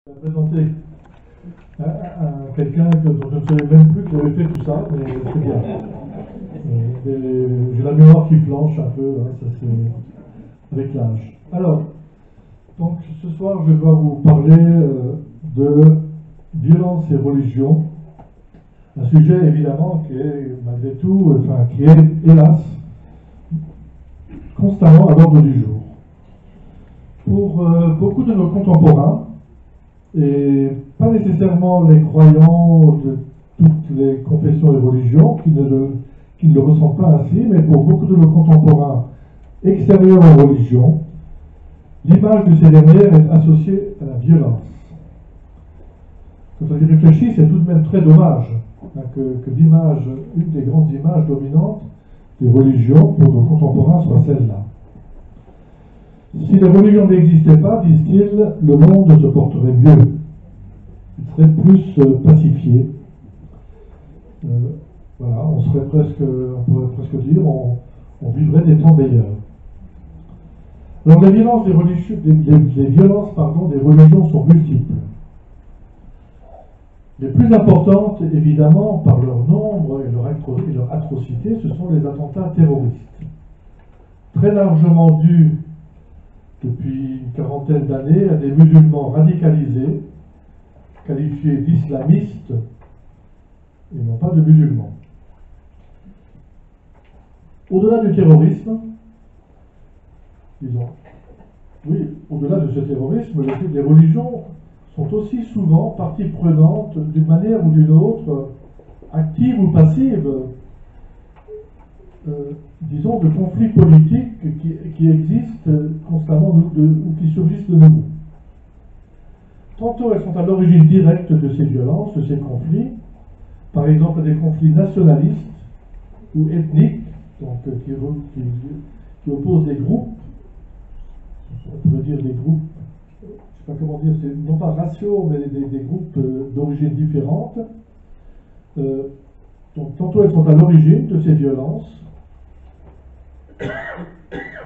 Je vais présenter quelqu'un dont je ne savais même plus qu'il avait fait tout ça, mais c'est bien. J'ai la mémoire qui flanche un peu, hein, ça c'est avec l'âge. Alors, donc ce soir je dois vous parler de violence et religion, un sujet évidemment qui est malgré tout, qui est hélas constamment à l'ordre du jour. Pour beaucoup de nos contemporains, et pas nécessairement les croyants de toutes les confessions et religions qui ne le ressentent pas ainsi, mais pour beaucoup de nos contemporains extérieurs aux religions, l'image de ces dernières est associée à la violence. Quand on y réfléchit, c'est tout de même très dommage que l'image, une des grandes images dominantes des religions pour nos contemporains soit celle-là. Si les religions n'existaient pas, disent-ils, le monde se porterait mieux. Il serait plus pacifié. Voilà, on pourrait presque dire, on vivrait des temps meilleurs. Alors les violences des religions sont multiples. Les plus importantes, évidemment, par leur nombre et leur atrocité, ce sont les attentats terroristes. Très largement dus depuis une quarantaine d'années à des musulmans radicalisés, qualifiés d'islamistes, et non pas de musulmans. Au-delà du terrorisme, au-delà de ce terrorisme, les religions sont aussi souvent partie prenante d'une manière ou d'une autre, active ou passive, disons, de conflits politiques qui existent constamment ou qui surgissent de nouveau. Tantôt elles sont à l'origine directe de ces violences, de ces conflits, par exemple des conflits nationalistes ou ethniques, donc qui opposent des groupes, on pourrait dire des groupes, je ne sais pas comment dire, non pas raciaux, mais des groupes d'origine différente. Donc tantôt elles sont à l'origine de ces violences,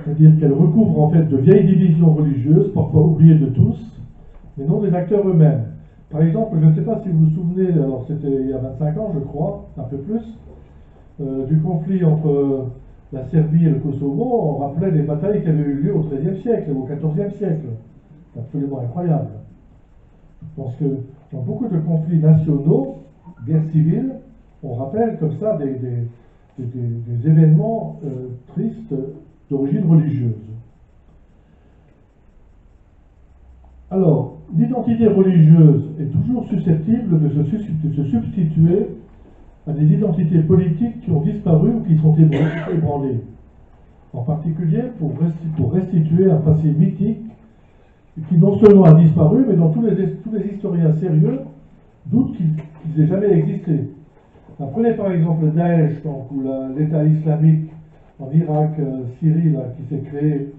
c'est-à-dire qu'elles recouvrent en fait de vieilles divisions religieuses, parfois oubliées de tous, mais non des acteurs eux-mêmes. Par exemple, je ne sais pas si vous vous souvenez, alors c'était il y a 25 ans je crois, un peu plus, du conflit entre la Serbie et le Kosovo. On rappelait des batailles qui avaient eu lieu au XIIIe siècle, au XIVe siècle. C'est absolument incroyable. Je pense que dans beaucoup de conflits nationaux, guerres civiles, on rappelle comme ça des événements tristes d'origine religieuse. Alors, l'identité religieuse est toujours susceptible de se substituer à des identités politiques qui ont disparu ou qui sont ébranlées. En particulier pour restituer un passé mythique qui non seulement a disparu, mais dont tous les historiens sérieux doutent qu'il ait jamais existé. Prenez par exemple le Daesh, ou l'État islamique en Irak, Syrie, qui s'est créé,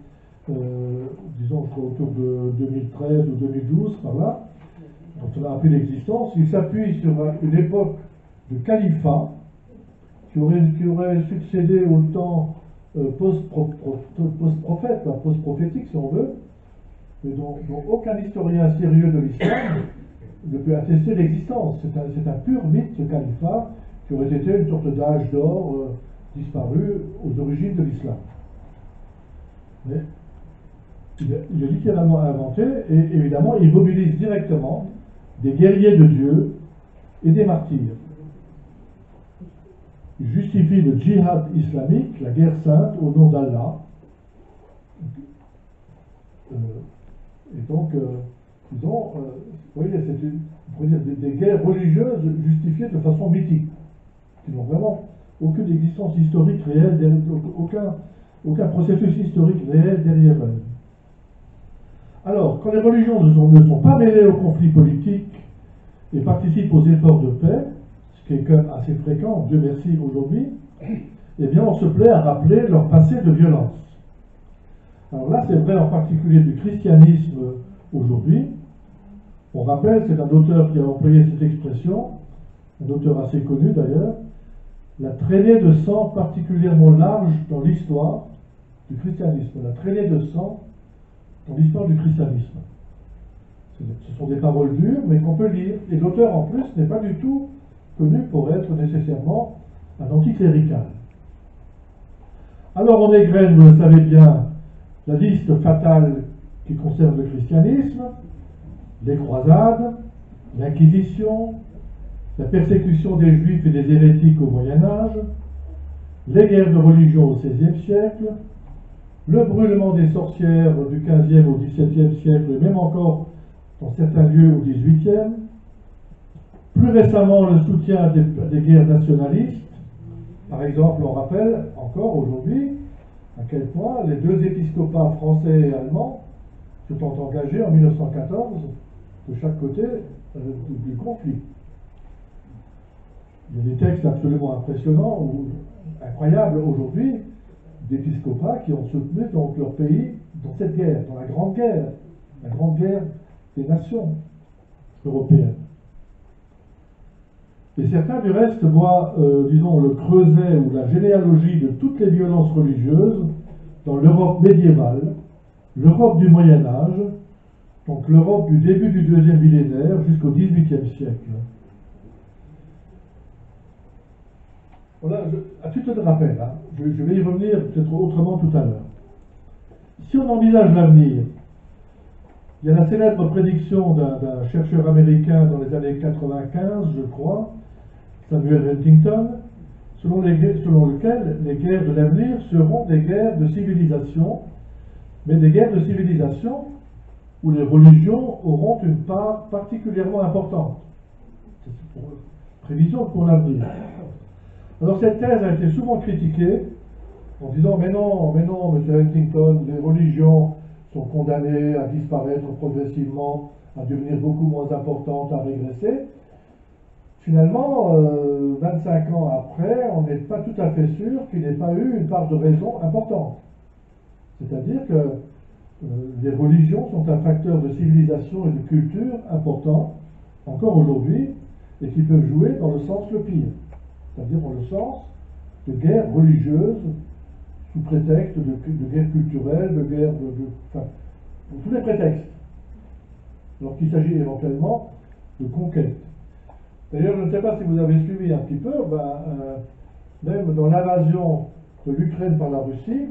disons, autour de 2013 ou 2012, par là, dont on a appris l'existence. Il s'appuie sur une époque de califat qui aurait succédé au temps post-prophète, post-prophétique si on veut, mais dont aucun historien sérieux de l'islam ne peut attester l'existence. C'est un pur mythe, ce califat, qui aurait été une sorte d'âge d'or disparu aux origines de l'islam. Mais il est littéralement inventé, et évidemment il mobilise directement des guerriers de Dieu et des martyrs. Il justifie le djihad islamique, la guerre sainte, au nom d'Allah. Et donc, disons, vous voyez, c'est des guerres religieuses justifiées de façon mythique, qui n'ont vraiment aucune existence historique réelle, aucun processus historique réel derrière elles. Alors, quand les religions ne sont pas mêlées aux conflits politiques et participent aux efforts de paix, ce qui est quand même assez fréquent, Dieu merci aujourd'hui, eh bien on se plaît à rappeler leur passé de violence. Alors là, c'est vrai en particulier du christianisme aujourd'hui. On rappelle, c'est un auteur qui a employé cette expression, un auteur assez connu d'ailleurs, la traînée de sang particulièrement large dans l'histoire du christianisme, la traînée de sang dans l'histoire du christianisme. Ce sont des paroles dures, mais qu'on peut lire. Et l'auteur, en plus, n'est pas du tout connu pour être nécessairement un anticlérical. Alors on égrène, vous le savez bien, la liste fatale qui concerne le christianisme, les croisades, l'Inquisition, la persécution des juifs et des hérétiques au Moyen-Âge, les guerres de religion au XVIe siècle, le brûlement des sorcières du XVe au XVIIe siècle, et même encore dans certains lieux au XVIIIe, plus récemment le soutien à des guerres nationalistes. Par exemple, on rappelle encore aujourd'hui à quel point les deux épiscopats français et allemands se sont engagés en 1914 de chaque côté du conflit. Il y a des textes absolument impressionnants ou incroyables aujourd'hui d'épiscopats qui ont soutenu donc leur pays dans cette guerre, dans la grande guerre des nations européennes. Et certains du reste voient, disons, le creuset ou la généalogie de toutes les violences religieuses dans l'Europe médiévale, l'Europe du Moyen-Âge, donc l'Europe du début du deuxième millénaire jusqu'au XVIIIe siècle. Voilà, à titre de rappel, hein, je vais y revenir peut-être autrement tout à l'heure. Si on envisage l'avenir, il y a la célèbre prédiction d'un chercheur américain dans les années 95, je crois, Samuel Huntington, selon lequel les guerres de l'avenir seront des guerres de civilisation, mais des guerres de civilisation où les religions auront une part particulièrement importante. C'est une prévision pour l'avenir. Alors cette thèse a été souvent critiquée en disant mais non, M. Huntington, les religions sont condamnées à disparaître progressivement, à devenir beaucoup moins importantes, à régresser. Finalement, 25 ans après, on n'est pas tout à fait sûr qu'il n'ait pas eu une part de raison importante. C'est-à-dire que les religions sont un facteur de civilisation et de culture important, encore aujourd'hui, et qui peuvent jouer dans le sens le pire, c'est-à-dire dans le sens de guerre religieuse, sous prétexte de guerre culturelle, de guerre enfin, pour tous les prétextes, alors qu'il s'agit éventuellement de conquête. D'ailleurs, je ne sais pas si vous avez suivi un petit peu, même dans l'invasion de l'Ukraine par la Russie,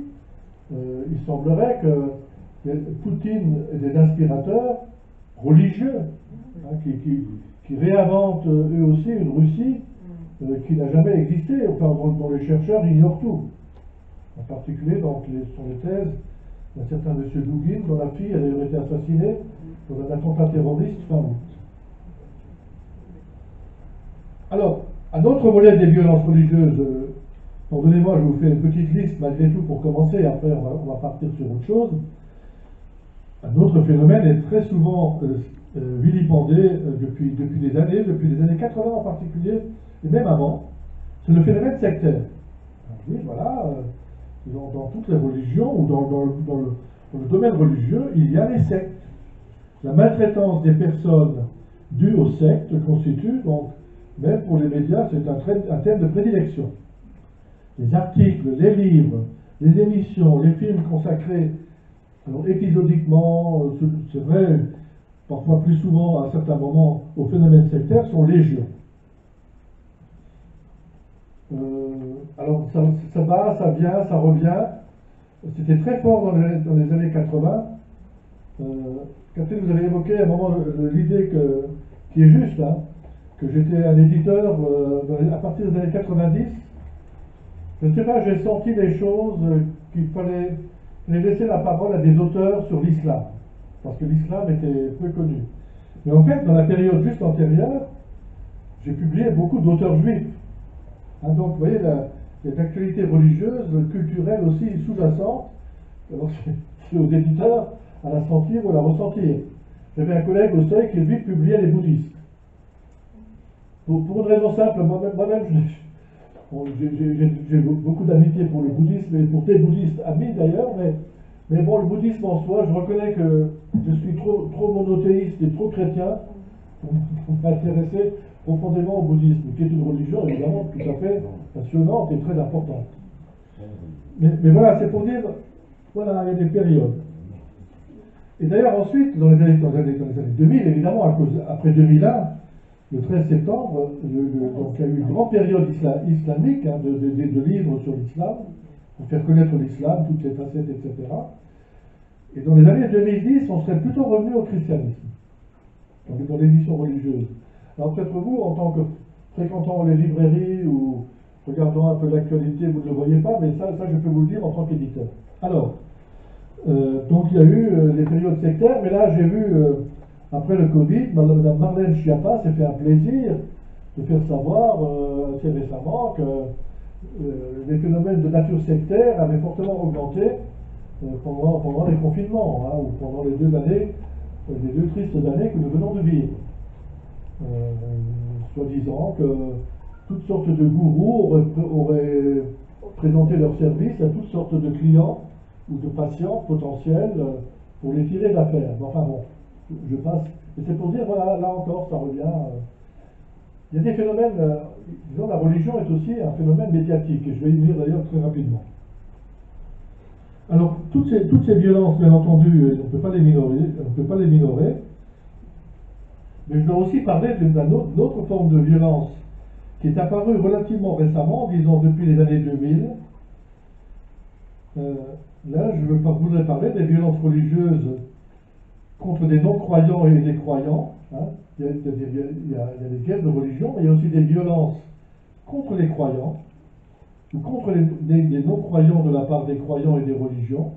il semblerait que Poutine ait des inspirateurs religieux, hein, qui réinventent eux aussi une Russie qui n'a jamais existé, enfin, dont les chercheurs ignorent tout. En particulier, donc, sur les thèses d'un certain M. Dugin, dont la fille avait été assassinée dans un attentat terroriste fin août. Alors, un autre volet des violences religieuses, pardonnez-moi, je vous fais une petite liste malgré tout pour commencer, après on va partir sur autre chose. Un autre phénomène est très souvent vilipendé depuis les années 80 en particulier, et même avant, c'est le phénomène sectaire. Oui, voilà, dans toutes les religions ou dans le domaine religieux, il y a les sectes. La maltraitance des personnes due aux sectes constitue donc, même pour les médias, c'est un thème de prédilection. Les articles, les livres, les émissions, les films consacrés, alors épisodiquement, c'est vrai, parfois plus souvent à certains moments, au phénomène sectaire, sont légion. Alors ça va, ça vient, ça revient. C'était très fort dans les années 80. Catherine, vous avez évoqué à un moment l'idée qui est juste, hein, que j'étais un éditeur à partir des années 90. Je ne sais pas, j'ai senti des choses qu'il fallait laisser la parole à des auteurs sur l'islam, parce que l'islam était peu connu. Mais en fait, dans la période juste antérieure, j'ai publié beaucoup d'auteurs juifs. Hein, donc, vous voyez, l'actualité religieuse, culturelle aussi sous-jacente, alors c'est aux éditeurs à la sentir ou à la ressentir. J'avais un collègue au seuil qui, lui, publiait les bouddhistes. Pour une raison simple, moi-même, j'ai beaucoup d'amitié pour le bouddhisme et pour des bouddhistes amis d'ailleurs, mais bon, le bouddhisme en soi, je reconnais que je suis trop monothéiste et trop chrétien pour m'intéresser profondément au bouddhisme, qui est une religion évidemment tout à fait passionnante et très importante. Mais voilà, c'est pour dire, voilà, il y a des périodes. Et d'ailleurs ensuite, dans les années 2000, évidemment, après 2001, le 13 septembre, donc il y a eu une grande période islamique, hein, de livres sur l'islam, pour faire connaître l'islam, toutes les facettes, etc. Et dans les années 2010, on serait plutôt revenu au christianisme, dans l'édition religieuse. Alors peut-être vous, en tant que fréquentant les librairies ou regardant un peu l'actualité, vous ne le voyez pas, mais ça je peux vous le dire en tant qu'éditeur. Alors, donc il y a eu les périodes sectaires, mais là j'ai vu, après le Covid, Mme Marlène Schiappa s'est fait un plaisir de faire savoir assez récemment que les phénomènes de nature sectaire avaient fortement augmenté pendant les confinements, hein, ou pendant les deux tristes années que nous venons de vivre. Soi-disant que toutes sortes de gourous auraient présenté leurs services à toutes sortes de clients ou de patients potentiels pour les tirer d'affaire. Enfin bon, je passe. Et c'est pour dire, voilà, là encore, ça revient. Il y a des phénomènes, disons, la religion est aussi un phénomène médiatique, et je vais y venir d'ailleurs très rapidement. Alors, toutes ces violences, bien entendu, on ne peut pas les minorer, mais je dois aussi parler d'une autre forme de violence qui est apparue relativement récemment, disons depuis les années 2000. Là, je voudrais parler des violences religieuses contre des non-croyants et des croyants. Hein. Il y a des guerres de religion, mais il y a aussi des violences contre les croyants, ou contre les non-croyants de la part des croyants et des religions.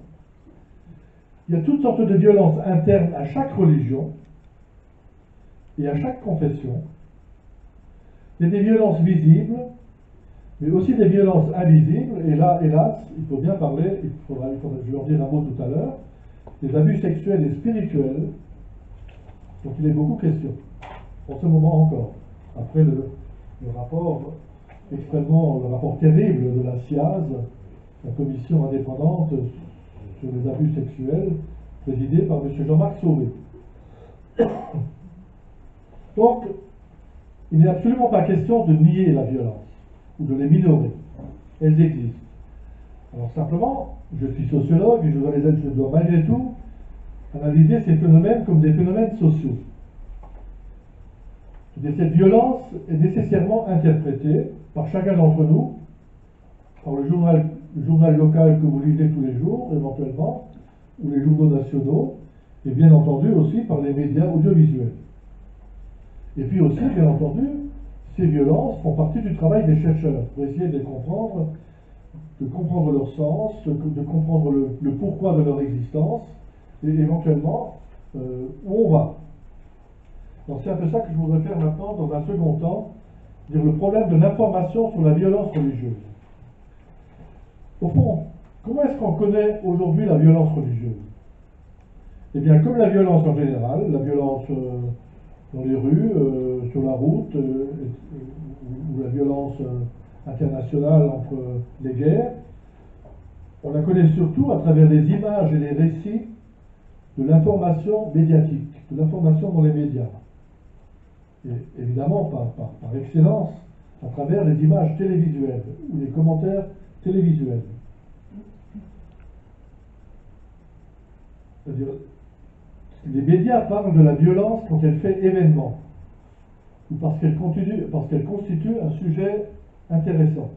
Il y a toutes sortes de violences internes à chaque religion et à chaque confession. Il y a des violences visibles, mais aussi des violences invisibles, et là, hélas, il faut bien parler, je vais en dire un mot tout à l'heure, des abus sexuels et spirituels, dont il est beaucoup question, en ce moment encore, après le rapport terrible de la SIAZ, la commission indépendante sur les abus sexuels, présidée par M. Jean-Marc Sauvé. Donc, il n'est absolument pas question de nier la violence, ou de les minorer. Elles existent. Alors simplement, je suis sociologue et je dois malgré tout analyser ces phénomènes comme des phénomènes sociaux. Cette violence est nécessairement interprétée par chacun d'entre nous, par le journal local que vous lisez tous les jours, éventuellement, ou les journaux nationaux, et bien entendu aussi par les médias audiovisuels. Et puis aussi, bien entendu, ces violences font partie du travail des chercheurs, pour essayer de comprendre leur sens, de comprendre le pourquoi de leur existence, et éventuellement où on va. Donc c'est un peu ça que je voudrais faire maintenant, dans un second temps, dire le problème de l'information sur la violence religieuse. Au fond, comment est-ce qu'on connaît aujourd'hui la violence religieuse? Eh bien, comme la violence en général, la violence dans les rues, sur la route, ou la violence internationale entre les guerres, on la connaît surtout à travers les images et les récits de l'information médiatique, de l'information dans les médias. Et évidemment, par excellence, à travers les images télévisuelles ou les commentaires télévisuels. C'est-à-dire, les médias parlent de la violence quand elle fait événement, ou parce qu'elle constitue un sujet intéressant.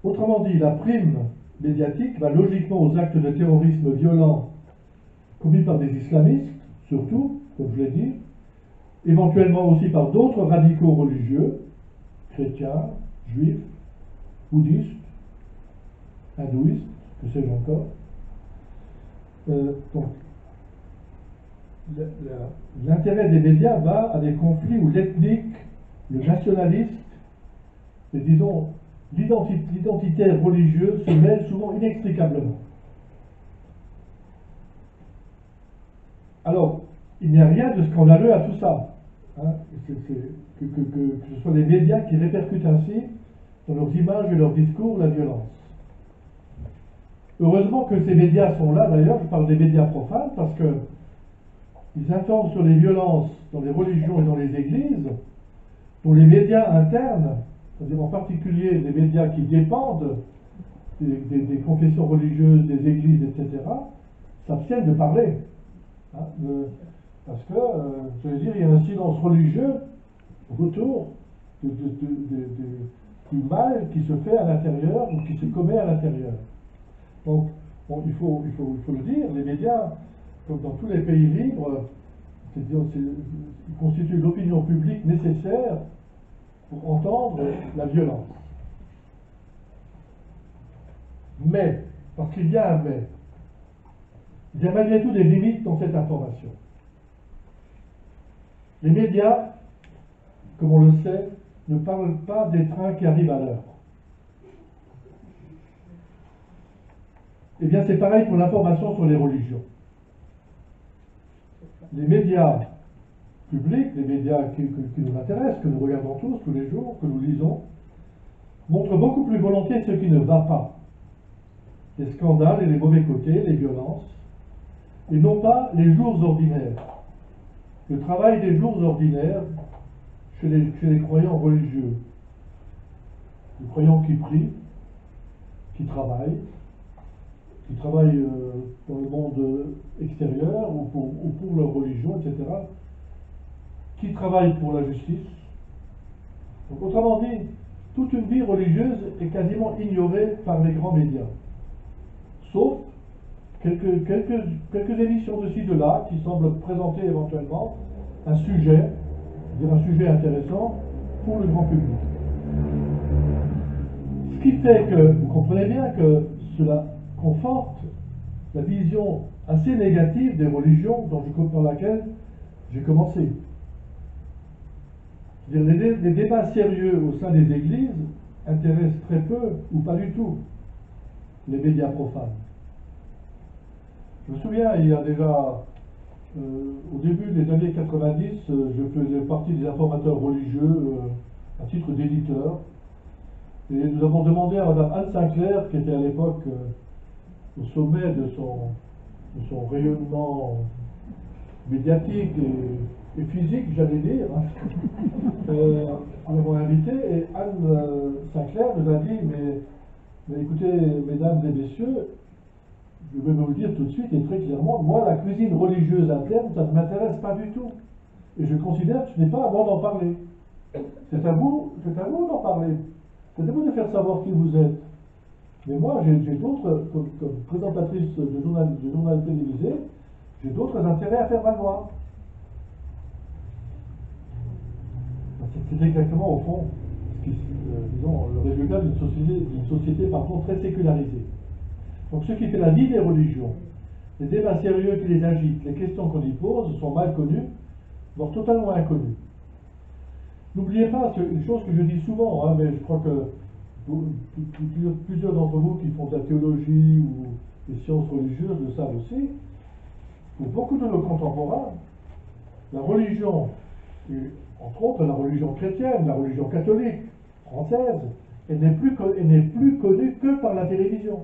Autrement dit, la prime médiatique va logiquement aux actes de terrorisme violent commis par des islamistes, surtout, comme je l'ai dit, éventuellement aussi par d'autres radicaux religieux, chrétiens, juifs, bouddhistes, hindouistes, que sais-je encore. Donc, l'intérêt des médias va à des conflits où l'ethnique, le nationaliste, et disons l'identitaire religieux se mêlent souvent inextricablement. Alors, il n'y a rien de scandaleux à tout ça. Hein, que ce soit les médias qui répercutent ainsi dans leurs images et leurs discours la violence. Heureusement que ces médias sont là, d'ailleurs, je parle des médias profanes, parce que ils informent sur les violences dans les religions et dans les églises, dont les médias internes, c'est-à-dire en particulier les médias qui dépendent des confessions religieuses, des églises, etc., s'abstiennent de parler. Hein, parce que, je veux dire, il y a un silence religieux autour du mal qui se fait à l'intérieur ou qui se commet à l'intérieur. Donc, bon, il faut le dire, les médias, comme dans tous les pays libres, ils constituent l'opinion publique nécessaire pour entendre la violence. Mais, parce qu'il y a un mais, il y a malgré tout des limites dans cette information. Les médias, comme on le sait, ne parlent pas des trains qui arrivent à l'heure. Eh bien, c'est pareil pour l'information sur les religions. Les médias publics, les médias qui nous intéressent, que nous regardons tous les jours, que nous lisons, montrent beaucoup plus volontiers ce qui ne va pas. Les scandales et les mauvais côtés, les violences, et non pas les jours ordinaires. Le travail des jours ordinaires chez les croyants religieux. Les croyants qui prient, qui travaillent dans le monde extérieur ou pour leur religion, etc., qui travaillent pour la justice. Donc, autrement dit, toute une vie religieuse est quasiment ignorée par les grands médias, sauf quelques émissions de ci, de là, qui semblent présenter éventuellement un sujet intéressant pour le grand public. Ce qui fait que, vous comprenez bien que cela conforte la vision assez négative des religions par laquelle j'ai commencé. C'est-à-dire les débats sérieux au sein des églises intéressent très peu ou pas du tout les médias profanes. Je me souviens, il y a déjà, au début des années 90, je faisais partie des informateurs religieux à titre d'éditeur. Et nous avons demandé à Mme Anne Sinclair, qui était à l'époque au sommet de son rayonnement médiatique et physique, j'allais dire. Nous l'avons invitée et Anne Sinclair nous a dit, mais écoutez, mesdames et messieurs, je vais vous le dire tout de suite et très clairement, moi, la cuisine religieuse interne, ça ne m'intéresse pas du tout. Et je considère que ce n'est pas à moi d'en parler. C'est à vous d'en parler. C'est à vous de faire savoir qui vous êtes. Mais moi, j'ai d'autres, comme présentatrice de journal télévisé, j'ai d'autres intérêts à faire valoir. C'est exactement, au fond, disons, le résultat d'une société très sécularisée. Donc ce qui fait la vie des religions, les débats sérieux qui les agitent, les questions qu'on y pose sont mal connues, voire totalement inconnues. N'oubliez pas, c'est une chose que je dis souvent, mais je crois que plusieurs d'entre vous qui font de la théologie ou des sciences religieuses le savent aussi, pour beaucoup de nos contemporains, la religion, et entre autres la religion chrétienne, la religion catholique, française, elle n'est plus connue que par la télévision.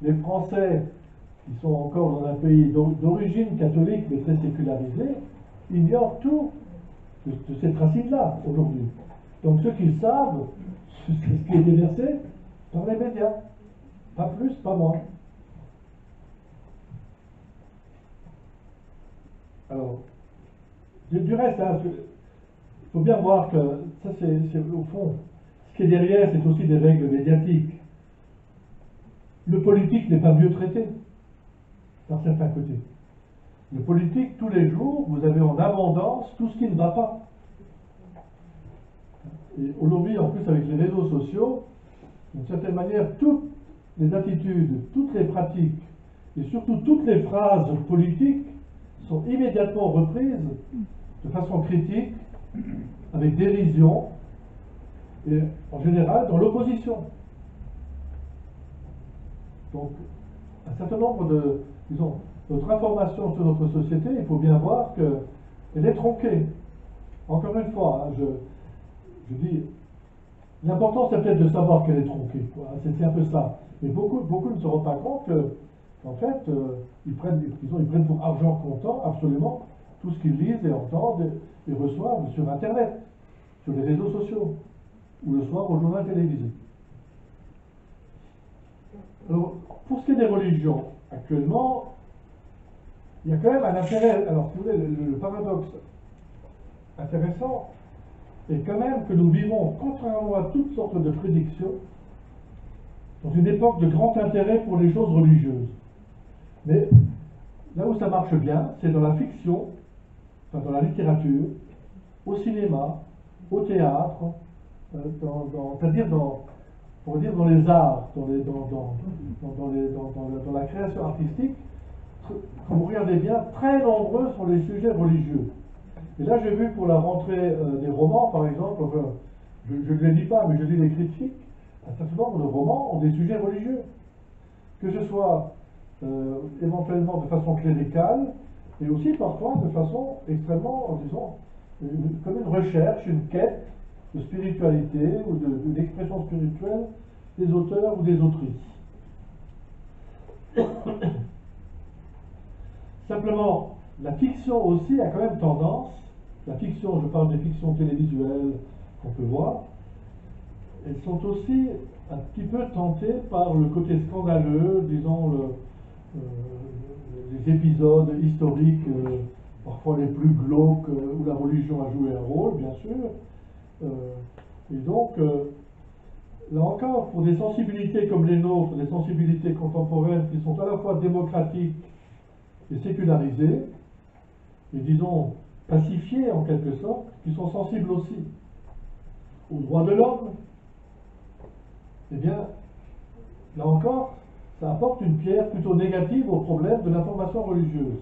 Les Français qui sont encore dans un pays d'origine catholique mais très sécularisé ignorent tout de cette racine-là aujourd'hui. Donc ceux qui savent, c'est ce qui est déversé par les médias. Pas plus, pas moins. Alors, du reste, il faut bien voir que ça c'est au fond. Ce qui est derrière, c'est aussi des règles médiatiques. Le politique n'est pas mieux traité, par certains côtés. Le politique, tous les jours, vous avez en abondance tout ce qui ne va pas. Et aujourd'hui, en plus, avec les réseaux sociaux, d'une certaine manière, toutes les attitudes, toutes les pratiques, et surtout toutes les phrases politiques sont immédiatement reprises de façon critique, avec dérision, et en général dans l'opposition. Donc, un certain nombre notre information sur notre société, il faut bien voir qu'elle est tronquée. Encore une fois, je dis, l'important c'est peut-être de savoir qu'elle est tronquée, c'est un peu ça. Mais beaucoup ne se rendent pas compte qu'en fait, ils prennent pour argent comptant absolument tout ce qu'ils lisent et entendent et reçoivent sur Internet, sur les réseaux sociaux, ou le soir au journal télévisé. Alors, pour ce qui est des religions, actuellement, il y a quand même un intérêt. Alors, si vous voulez, le paradoxe intéressant est quand même que nous vivons, contrairement à toutes sortes de prédictions, dans une époque de grand intérêt pour les choses religieuses. Mais là où ça marche bien, c'est dans la fiction, enfin dans la littérature, au cinéma, au théâtre, c'est-à-dire on va dire dans les arts, dans la création artistique. Quand vous regardez bien, très nombreux sont les sujets religieux. Et là, j'ai vu pour la rentrée des romans, par exemple, enfin, je ne les lis pas, mais je lis les critiques, un certain nombre de romans ont des sujets religieux. Que ce soit éventuellement de façon cléricale, et aussi parfois de façon extrêmement, disons, comme une recherche, une quête de spiritualité ou d'expression spirituelle des auteurs ou des autrices. Simplement, la fiction aussi a quand même tendance, la fiction, je parle des fictions télévisuelles qu'on peut voir, elles sont aussi un petit peu tentées par le côté scandaleux, disons, les épisodes historiques, parfois les plus glauques, où la religion a joué un rôle, bien sûr. Et donc, là encore, pour des sensibilités comme les nôtres, des sensibilités contemporaines qui sont à la fois démocratiques et sécularisées, et disons pacifiées en quelque sorte, qui sont sensibles aussi aux droits de l'homme, eh bien, là encore, ça apporte une pierre plutôt négative au problème de l'information religieuse.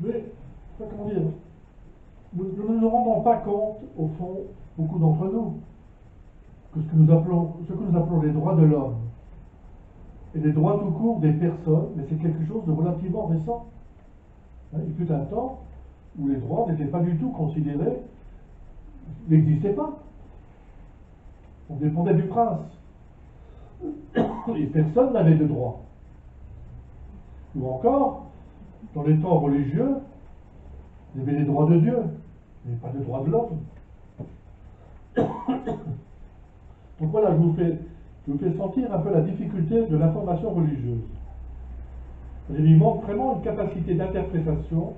Mais, comment dire, nous ne nous rendons pas compte, au fond, beaucoup d'entre nous, que ce que nous appelons les droits de l'homme et les droits tout court des personnes, mais c'est quelque chose de relativement récent. Il fut un temps où les droits n'étaient pas du tout considérés, n'existaient pas. On dépendait du prince. Et personne n'avait de droits. Ou encore, dans les temps religieux, il y avait les droits de Dieu, mais pas de droits de l'homme. Donc voilà, je vous fais sentir un peu la difficulté de l'information religieuse. Il y manque vraiment une capacité d'interprétation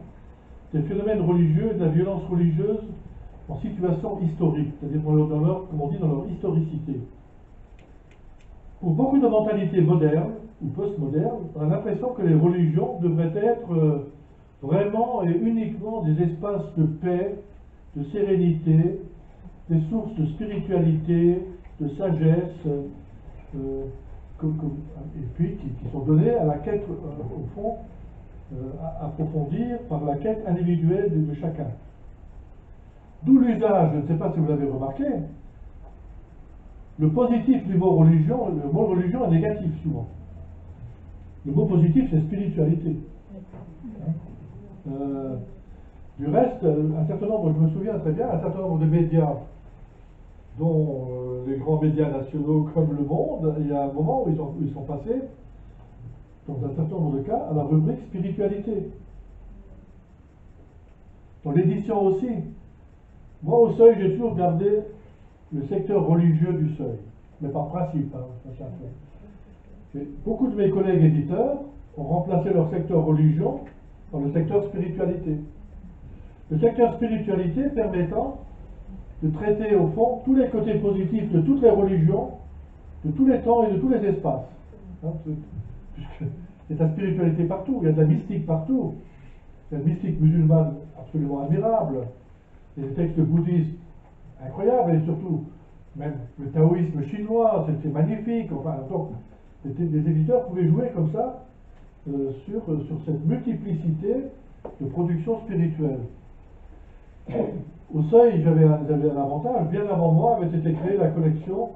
des phénomènes religieux et de la violence religieuse en situation historique, c'est-à-dire dans leur, comme on dit, dans leur historicité. Pour beaucoup de mentalités modernes ou postmodernes, on a l'impression que les religions devraient être vraiment et uniquement des espaces de paix, de sérénité, des sources de spiritualité, de sagesse, et puis qui sont données à la quête, au fond, à approfondir par la quête individuelle de chacun. D'où l'usage, je ne sais pas si vous l'avez remarqué, le positif du mot religion, le mot religion est négatif souvent. Le mot positif, c'est spiritualité. Du reste, un certain nombre, je me souviens très bien, un certain nombre de médias, dont les grands médias nationaux comme Le Monde, il y a un moment où ils sont passés, dans un certain nombre de cas, à la rubrique spiritualité. Dans l'édition aussi. Moi, au Seuil, j'ai toujours gardé le secteur religieux du Seuil, mais par principe. Beaucoup de mes collègues éditeurs ont remplacé leur secteur religion par le secteur spiritualité. Le secteur spiritualité permettant de traiter au fond tous les côtés positifs de toutes les religions, de tous les temps et de tous les espaces. Il y a de la spiritualité partout, il y a de la mystique partout. Il y a une mystique musulmane absolument admirable, il y a des textes bouddhistes incroyables, et surtout, même le taoïsme chinois, c'était magnifique. Enfin, donc, les éditeurs pouvaient jouer comme ça sur cette multiplicité de productions spirituelles. Au Seuil, j'avais un avantage. Bien avant moi avait été créée la collection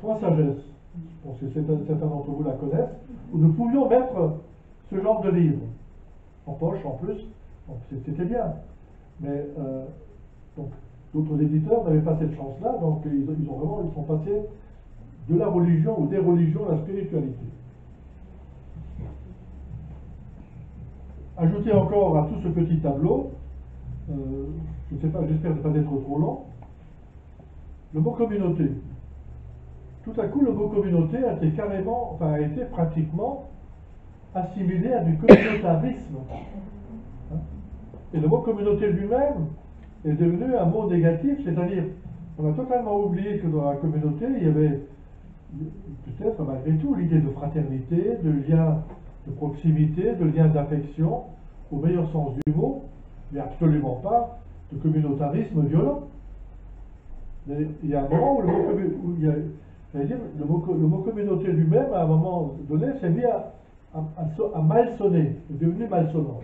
Point Sagesse. Je pense que certains d'entre vous la connaissent, où nous pouvions mettre ce genre de livre en poche en plus. Donc c'était bien. Mais donc d'autres éditeurs n'avaient pas cette chance-là, donc ils sont passés de la religion ou des religions à la spiritualité. Ajoutez encore à tout ce petit tableau, je ne sais pas, j'espère ne pas être trop long, le mot communauté. Tout à coup, le mot communauté a été carrément, enfin, a été pratiquement assimilé à du communautarisme. Hein. Et le mot communauté lui-même est devenu un mot négatif, c'est-à-dire, on a totalement oublié que dans la communauté, il y avait peut-être malgré tout l'idée de fraternité, de lien de proximité, de lien d'affection, au meilleur sens du mot, mais absolument pas de communautarisme violent. Mais il y a un moment où le mot communauté lui-même, à un moment donné, s'est mis à mal sonner, est devenu malsonnant.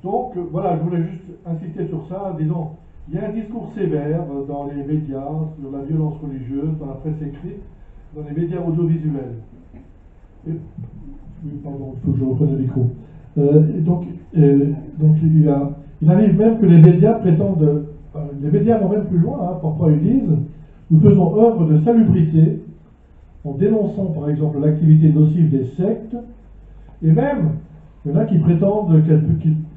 Donc, voilà, je voulais juste insister sur ça. Disons, il y a un discours sévère dans les médias sur la violence religieuse, dans la presse écrite, dans les médias audiovisuels. Oui, pardon, il faut que je reprenne le micro. Donc il arrive même que les médias prétendent, les médias vont même plus loin, hein, parfois ils disent, nous faisons œuvre de salubrité en dénonçant par exemple l'activité nocive des sectes, et même, il y en a qui prétendent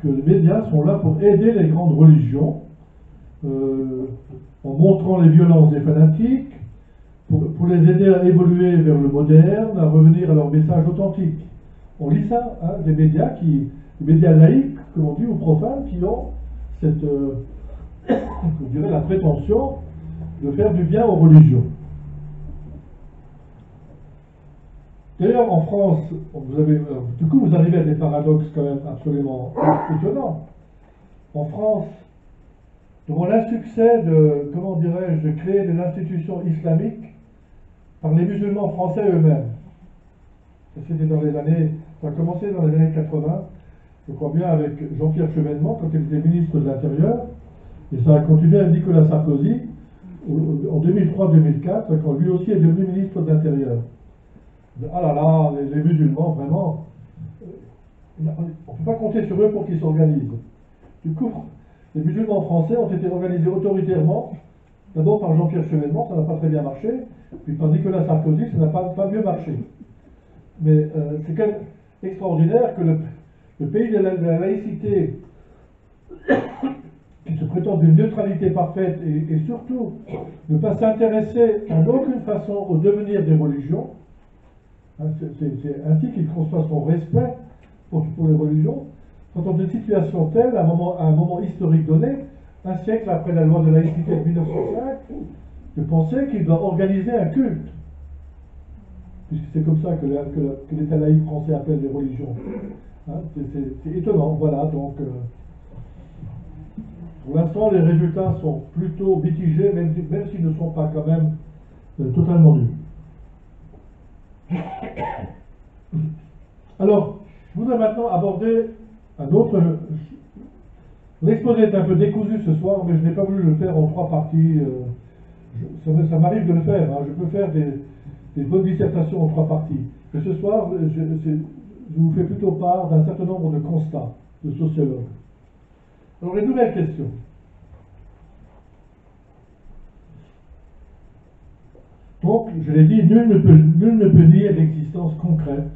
que les médias sont là pour aider les grandes religions, en montrant les violences des fanatiques, pour les aider à évoluer vers le moderne, à revenir à leur message authentique. On lit ça, hein, des médias les médias laïques, comme on dit, ou profanes, qui ont cette, je dirais, la prétention de faire du bien aux religions. D'ailleurs, en France, du coup, vous arrivez à des paradoxes quand même absolument étonnants. En France, devant l'insuccès de, comment dirais-je, de créer des institutions islamiques par les musulmans français eux-mêmes. C'était dans les années, ça a commencé dans les années 80, je crois bien avec Jean-Pierre Chevènement, quand il était ministre de l'Intérieur, et ça a continué avec Nicolas Sarkozy en 2003-2004, quand lui aussi est devenu ministre de l'Intérieur. Ah là là, les musulmans, vraiment, on ne peut pas compter sur eux pour qu'ils s'organisent. Du coup, les musulmans français ont été organisés autoritairement, d'abord par Jean-Pierre Chevènement, ça n'a pas très bien marché, puis par Nicolas Sarkozy, ça n'a pas mieux marché. Mais c'est quand même extraordinaire que le pays de la laïcité, qui se prétend d'une neutralité parfaite et surtout ne pas s'intéresser en aucune façon au devenir des religions, hein, c'est ainsi qu'il conçoit son respect pour les religions, sont dans une situation telle, à un moment historique donné, un siècle après la loi de laïcité de 1905, de penser qu'il doit organiser un culte. Puisque c'est comme ça que l'État laïque français appelle les religions. Hein, c'est étonnant, voilà, donc pour l'instant les résultats sont plutôt mitigés, même s'ils ne sont pas quand même totalement nuls. Alors, je voudrais maintenant aborder un autre... L'exposé est un peu décousu ce soir, mais je n'ai pas voulu le faire en 3 parties. Ça m'arrive de le faire, hein, je peux faire des bonnes dissertations en 3 parties. Mais ce soir, je vous fais plutôt part d'un certain nombre de constats de sociologues. Alors, les nouvelles questions. Donc, je l'ai dit, nul ne peut nier l'existence concrète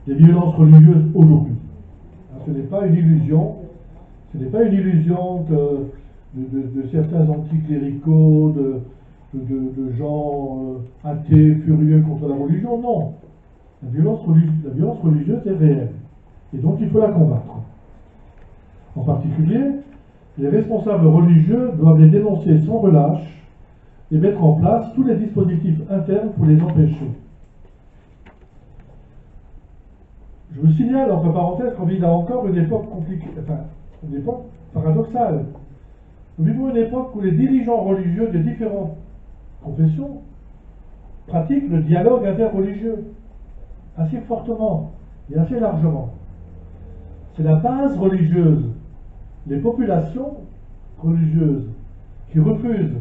des violences religieuses aujourd'hui. Ce n'est pas une illusion. Ce n'est pas une illusion de certains anticléricaux, de gens athées, furieux contre la religion. Non. La violence religieuse est réelle. Et donc il faut la combattre. En particulier, les responsables religieux doivent les dénoncer sans relâche et mettre en place tous les dispositifs internes pour les empêcher. Je vous signale, entre parenthèses, qu'on vit là encore une époque compliquée, enfin, une époque paradoxale. Nous vivons une époque où les dirigeants religieux des différentes confessions pratiquent le dialogue interreligieux assez fortement et assez largement. C'est la base religieuse, les populations religieuses qui refusent,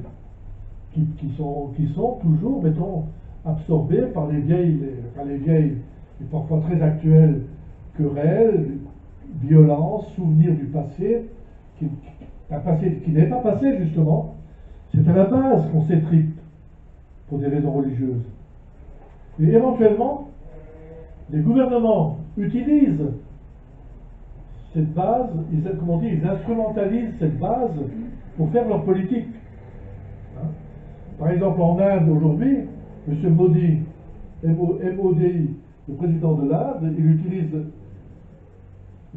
qui sont toujours, mettons, absorbées par les vieilles et parfois très actuelles querelles, violences, souvenirs du passé, qui n'est pas passé justement. C'est à la base qu'on s'étripe pour des raisons religieuses. Et éventuellement, les gouvernements utilisent cette base, comme on dit, ils instrumentalisent cette base pour faire leur politique. Hein? Par exemple, en Inde aujourd'hui, M. Modi, M-O-D-I, le président de l'Inde, il utilise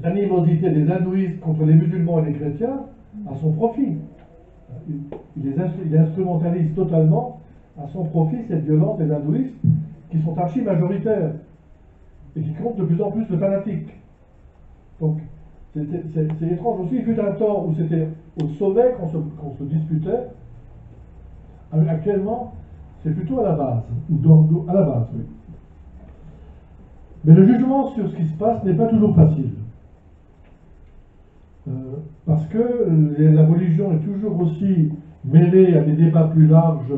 l'animosité des hindouistes contre les musulmans et les chrétiens à son profit. Il instrumentalise totalement à son profit cette violence des hindouistes qui sont archi majoritaires et qui comptent de plus en plus de fanatiques. Donc, c'est étrange aussi, vu d'un temps où c'était au sommet qu'on se disputait, actuellement, c'est plutôt à la base, à la base, oui. Mais le jugement sur ce qui se passe n'est pas toujours facile. Parce que la religion est toujours aussi mêlée à des débats plus larges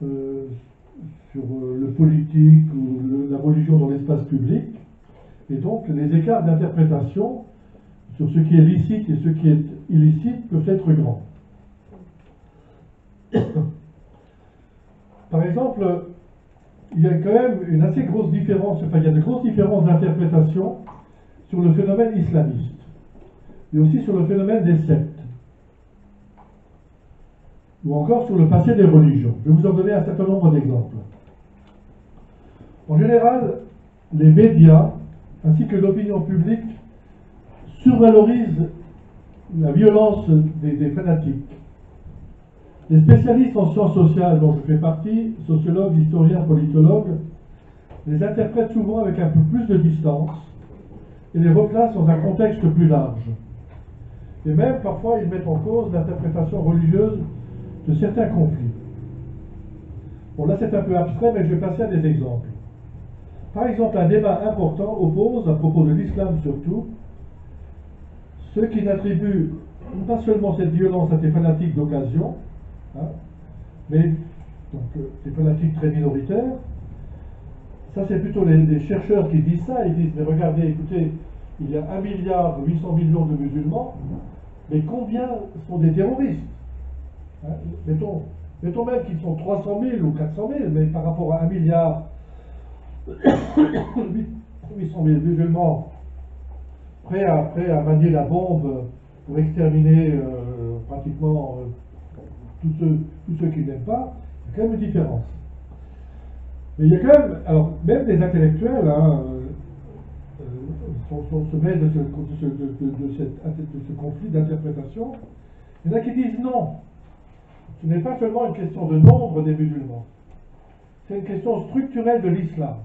sur le politique ou la religion dans l'espace public. Et donc, les écarts d'interprétation sur ce qui est licite et ce qui est illicite peuvent être grands. Par exemple, il y a quand même une assez grosse différence, enfin il y a de grosses différences d'interprétation sur le phénomène islamiste, et aussi sur le phénomène des sectes, ou encore sur le passé des religions. Je vais vous en donner un certain nombre d'exemples. En général, les médias, ainsi que l'opinion publique, survalorisent la violence des fanatiques. Les spécialistes en sciences sociales, dont je fais partie, sociologues, historiens, politologues, les interprètent souvent avec un peu plus de distance et les replacent dans un contexte plus large. Et même, parfois, ils mettent en cause l'interprétation religieuse de certains conflits. Bon, là, c'est un peu abstrait, mais je vais passer à des exemples. Par exemple, un débat important oppose, à propos de l'islam surtout, ceux qui n'attribuent pas seulement cette violence à des fanatiques d'occasion, hein, mais donc, des fanatiques très minoritaires. Ça, c'est plutôt les chercheurs qui disent ça. Ils disent, mais regardez, écoutez, il y a 1,8 milliard de musulmans, mais combien sont des terroristes, hein? Mettons même qu'ils sont 300 000 ou 400 000, mais par rapport à 1,8 milliard musulmans prêts à manier la bombe pour exterminer pratiquement tous ceux qui n'aiment pas, il y a quand même une différence. Mais il y a quand même, alors même des intellectuels se mêlent de ce conflit d'interprétation. Il y en a qui disent non, ce n'est pas seulement une question de nombre des musulmans, c'est une question structurelle de l'islam.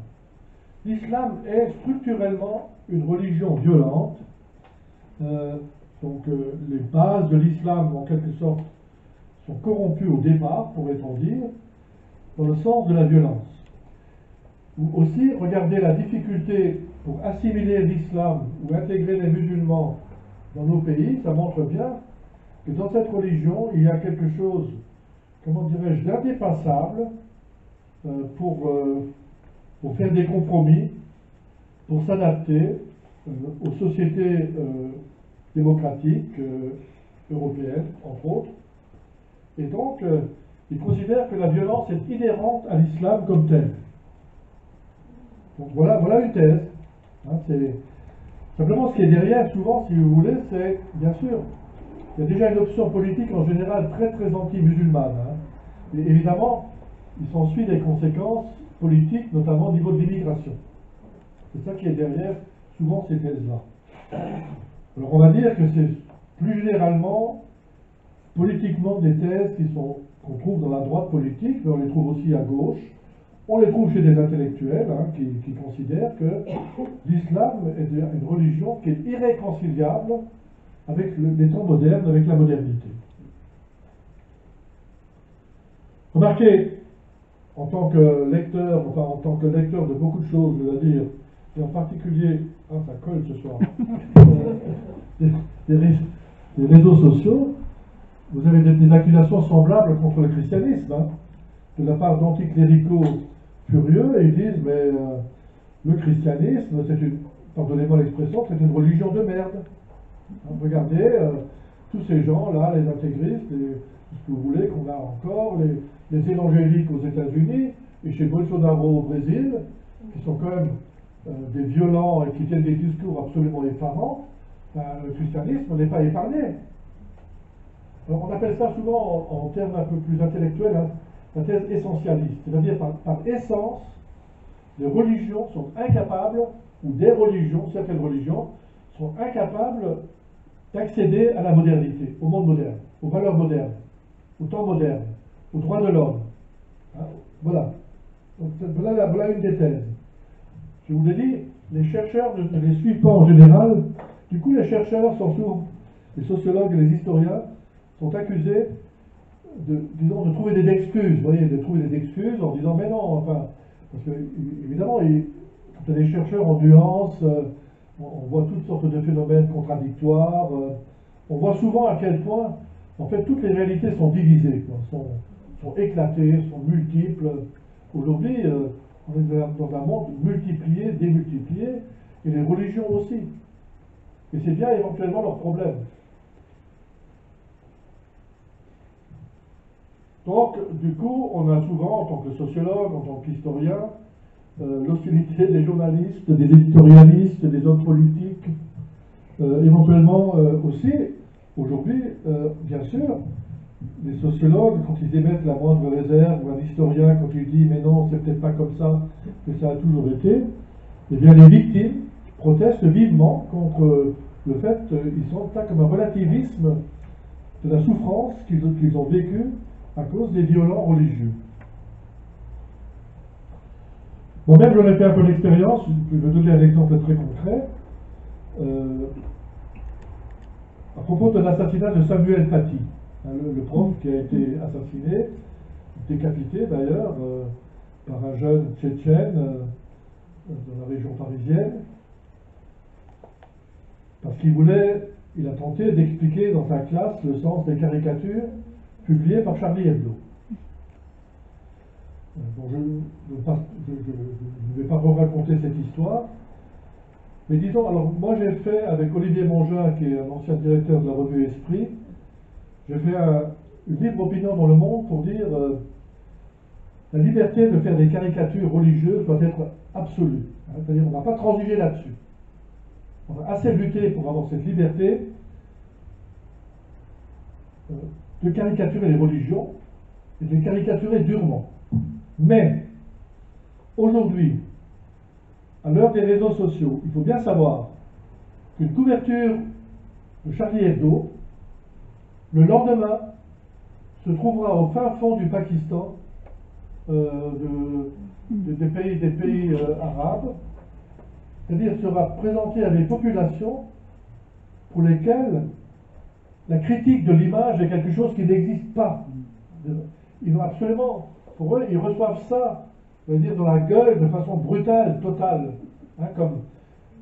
L'islam est structurellement une religion violente, les bases de l'islam en quelque sorte sont corrompues au départ, pourrait-on dire, dans le sens de la violence. Ou aussi, regardez la difficulté pour assimiler l'islam ou intégrer les musulmans dans nos pays, ça montre bien que dans cette religion, il y a quelque chose, comment dirais-je, d'indépassable pour faire des compromis, pour s'adapter aux sociétés démocratiques européennes, entre autres. Et donc, ils considèrent que la violence est inhérente à l'islam comme tel. Donc voilà une thèse. Hein, simplement, ce qui est derrière, souvent, si vous voulez, c'est, bien sûr, il y a déjà une option politique en général très très anti-musulmane. Hein. Et évidemment, il s'ensuit des conséquences politiques, notamment au niveau de l'immigration. C'est ça qui est derrière, souvent, ces thèses-là. Alors on va dire que c'est plus généralement, politiquement, des thèses qu'on trouve dans la droite politique, mais on les trouve aussi à gauche. On les trouve chez des intellectuels qui considèrent que l'islam est une religion qui est irréconciliable avec les temps modernes, avec la modernité. Remarquez, en tant que lecteur, de beaucoup de choses, je dois dire, et en particulier, ça colle ce soir, des réseaux sociaux, vous avez des accusations semblables contre le christianisme, hein, de la part d'anticléricaux furieux, et ils disent, mais le christianisme, pardonnez-moi l'expression, c'est une religion de merde. Hein, regardez, tous ces gens-là, les intégristes, tout ce que vous voulez qu'on a encore, les évangéliques aux États-Unis, et chez Bolsonaro au Brésil, qui sont quand même des violents et qui tiennent des discours absolument effarants, ben, le christianisme n'est pas épargné. Alors, on appelle ça souvent, en termes un peu plus intellectuels, hein, la thèse essentialiste. C'est-à-dire, par essence, les religions sont incapables, ou des religions, certaines religions, sont incapables d'accéder à la modernité, au monde moderne, aux valeurs modernes, au temps moderne, aux droits de l'homme. Hein, voilà. Donc, voilà une des thèses. Je vous l'ai dit, les chercheurs ne les suivent pas en général. Du coup, les chercheurs sont souvent, les sociologues et les historiens, sont accusés disons, de trouver des excuses, vous voyez, de trouver des excuses en disant, mais non, enfin, parce que, évidemment, quand les chercheurs en nuances, on voit toutes sortes de phénomènes contradictoires, on voit souvent à quel point, en fait, toutes les réalités sont divisées, quoi, sont éclatées, sont multiples. Aujourd'hui, on est dans un monde multiplié, démultiplié, et les religions aussi. Et c'est bien éventuellement leur problème. Donc, du coup, on a souvent, en tant que sociologue, en tant qu'historien, l'hostilité des journalistes, des éditorialistes, des hommes politiques, éventuellement aussi, aujourd'hui, bien sûr, les sociologues, quand ils émettent la moindre réserve, ou un historien, quand il dit mais non, c'est peut-être pas comme ça que ça a toujours été, eh bien les victimes protestent vivement contre le fait qu'ils sont là comme un relativisme de la souffrance qu'ils ont vécue à cause des violents religieux. Moi-même, j'en ai fait un peu l'expérience, je vais donner un exemple très concret. À propos de l'assassinat de Samuel Paty, hein, le prof qui a été assassiné, décapité d'ailleurs, par un jeune tchétchène dans la région parisienne, parce il a tenté d'expliquer dans sa classe le sens des caricatures publiées par Charlie Hebdo. Bon, je ne vais pas vous raconter cette histoire, mais disons, alors moi j'ai fait avec Olivier Mongin, qui est un ancien directeur de la revue Esprit, j'ai fait une libre opinion dans Le Monde pour dire la liberté de faire des caricatures religieuses doit être absolue. Hein, c'est-à-dire on ne va pas transiger là-dessus. On a assez lutté pour avoir cette liberté de caricaturer les religions et de les caricaturer durement. Mais aujourd'hui, à l'heure des réseaux sociaux, il faut bien savoir qu'une couverture de Charlie Hebdo, le lendemain, se trouvera au fin fond du Pakistan, des pays arabes, c'est-à-dire sera présentée à des populations pour lesquelles la critique de l'image est quelque chose qui n'existe pas. Ils ont absolument, pour eux, ils reçoivent ça, dire dans la gueule de façon brutale, totale. Hein,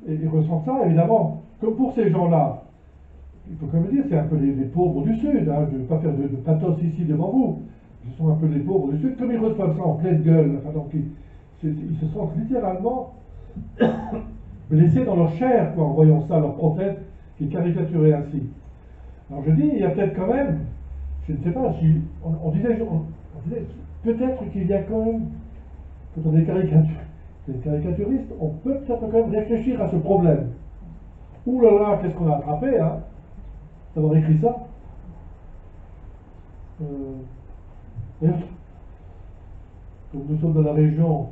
et ils ressentent ça, évidemment, comme pour ces gens-là. Il faut quand même dire, c'est un peu les pauvres du Sud. Hein, je ne vais pas faire de pathos ici devant vous. Ce sont un peu les pauvres du Sud. Comme ils reçoivent ça en pleine gueule, enfin, donc ils se sentent littéralement blessés dans leur chair, quoi, en voyant ça, leur prophète qui est caricaturé ainsi. Alors je dis, il y a peut-être quand même, je ne sais pas, si on disait peut-être qu'il y a quand même, quand on est des caricaturistes, on peut peut-être quand même réfléchir à ce problème. Ouh là là, qu'est-ce qu'on a attrapé, hein, d'avoir écrit ça. Donc nous sommes dans la région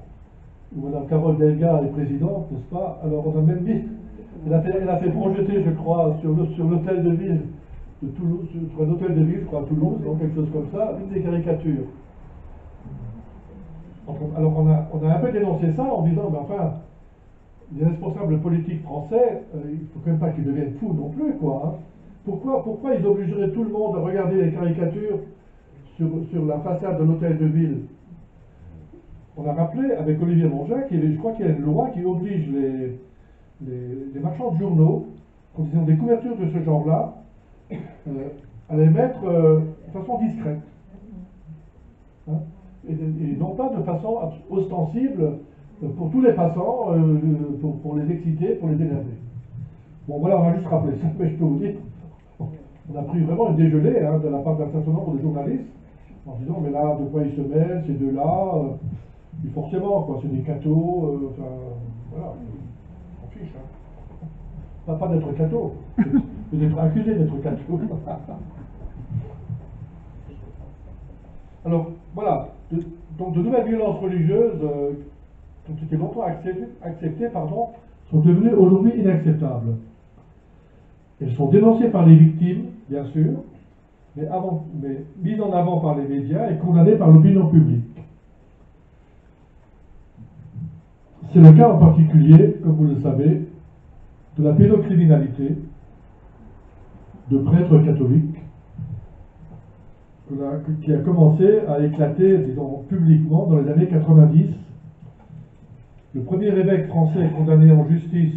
où Mme Carole Delga est présidente, n'est-ce pas? Alors on a même mis, elle a fait projeter, je crois, sur l'hôtel de ville de Toulouse, sur un hôtel de ville, je crois, à Toulouse, donc quelque chose comme ça, une des caricatures. Alors on a un peu dénoncé ça en disant, mais enfin, les responsables politiques français, il ne faut quand même pas qu'ils deviennent fous non plus, quoi. Hein. Pourquoi ils obligeraient tout le monde à regarder les caricatures sur la façade de l'hôtel de ville? On a rappelé avec Olivier Mongin je crois qu'il y a une loi qui oblige les marchands de journaux, quand ils ont des couvertures de ce genre-là, à les mettre de façon discrète. Hein, et non pas de façon ostensible pour tous les passants, pour les exciter, pour les énerver. Bon voilà, on va juste rappeler ça, mais je peux vous dire, on a pris vraiment une dégelée hein, de la part d'un certain nombre de journalistes, en disant, mais là, de quoi ils se mêlent, ces deux-là, et forcément, quoi, c'est des cathos, enfin, voilà, on s'en fiche, hein. Pas d'être catho. et d'être accusé d'être catholique. Alors, voilà. Donc, de nouvelles violences religieuses, qui ont été longtemps acceptées, sont devenues aujourd'hui inacceptables. Elles sont dénoncées par les victimes, bien sûr, mais mises en avant par les médias et condamnées par l'opinion publique. C'est le cas en particulier, comme vous le savez, de la pédocriminalité de prêtres catholiques qui a commencé à éclater, disons, publiquement dans les années 90. Le premier évêque français condamné en justice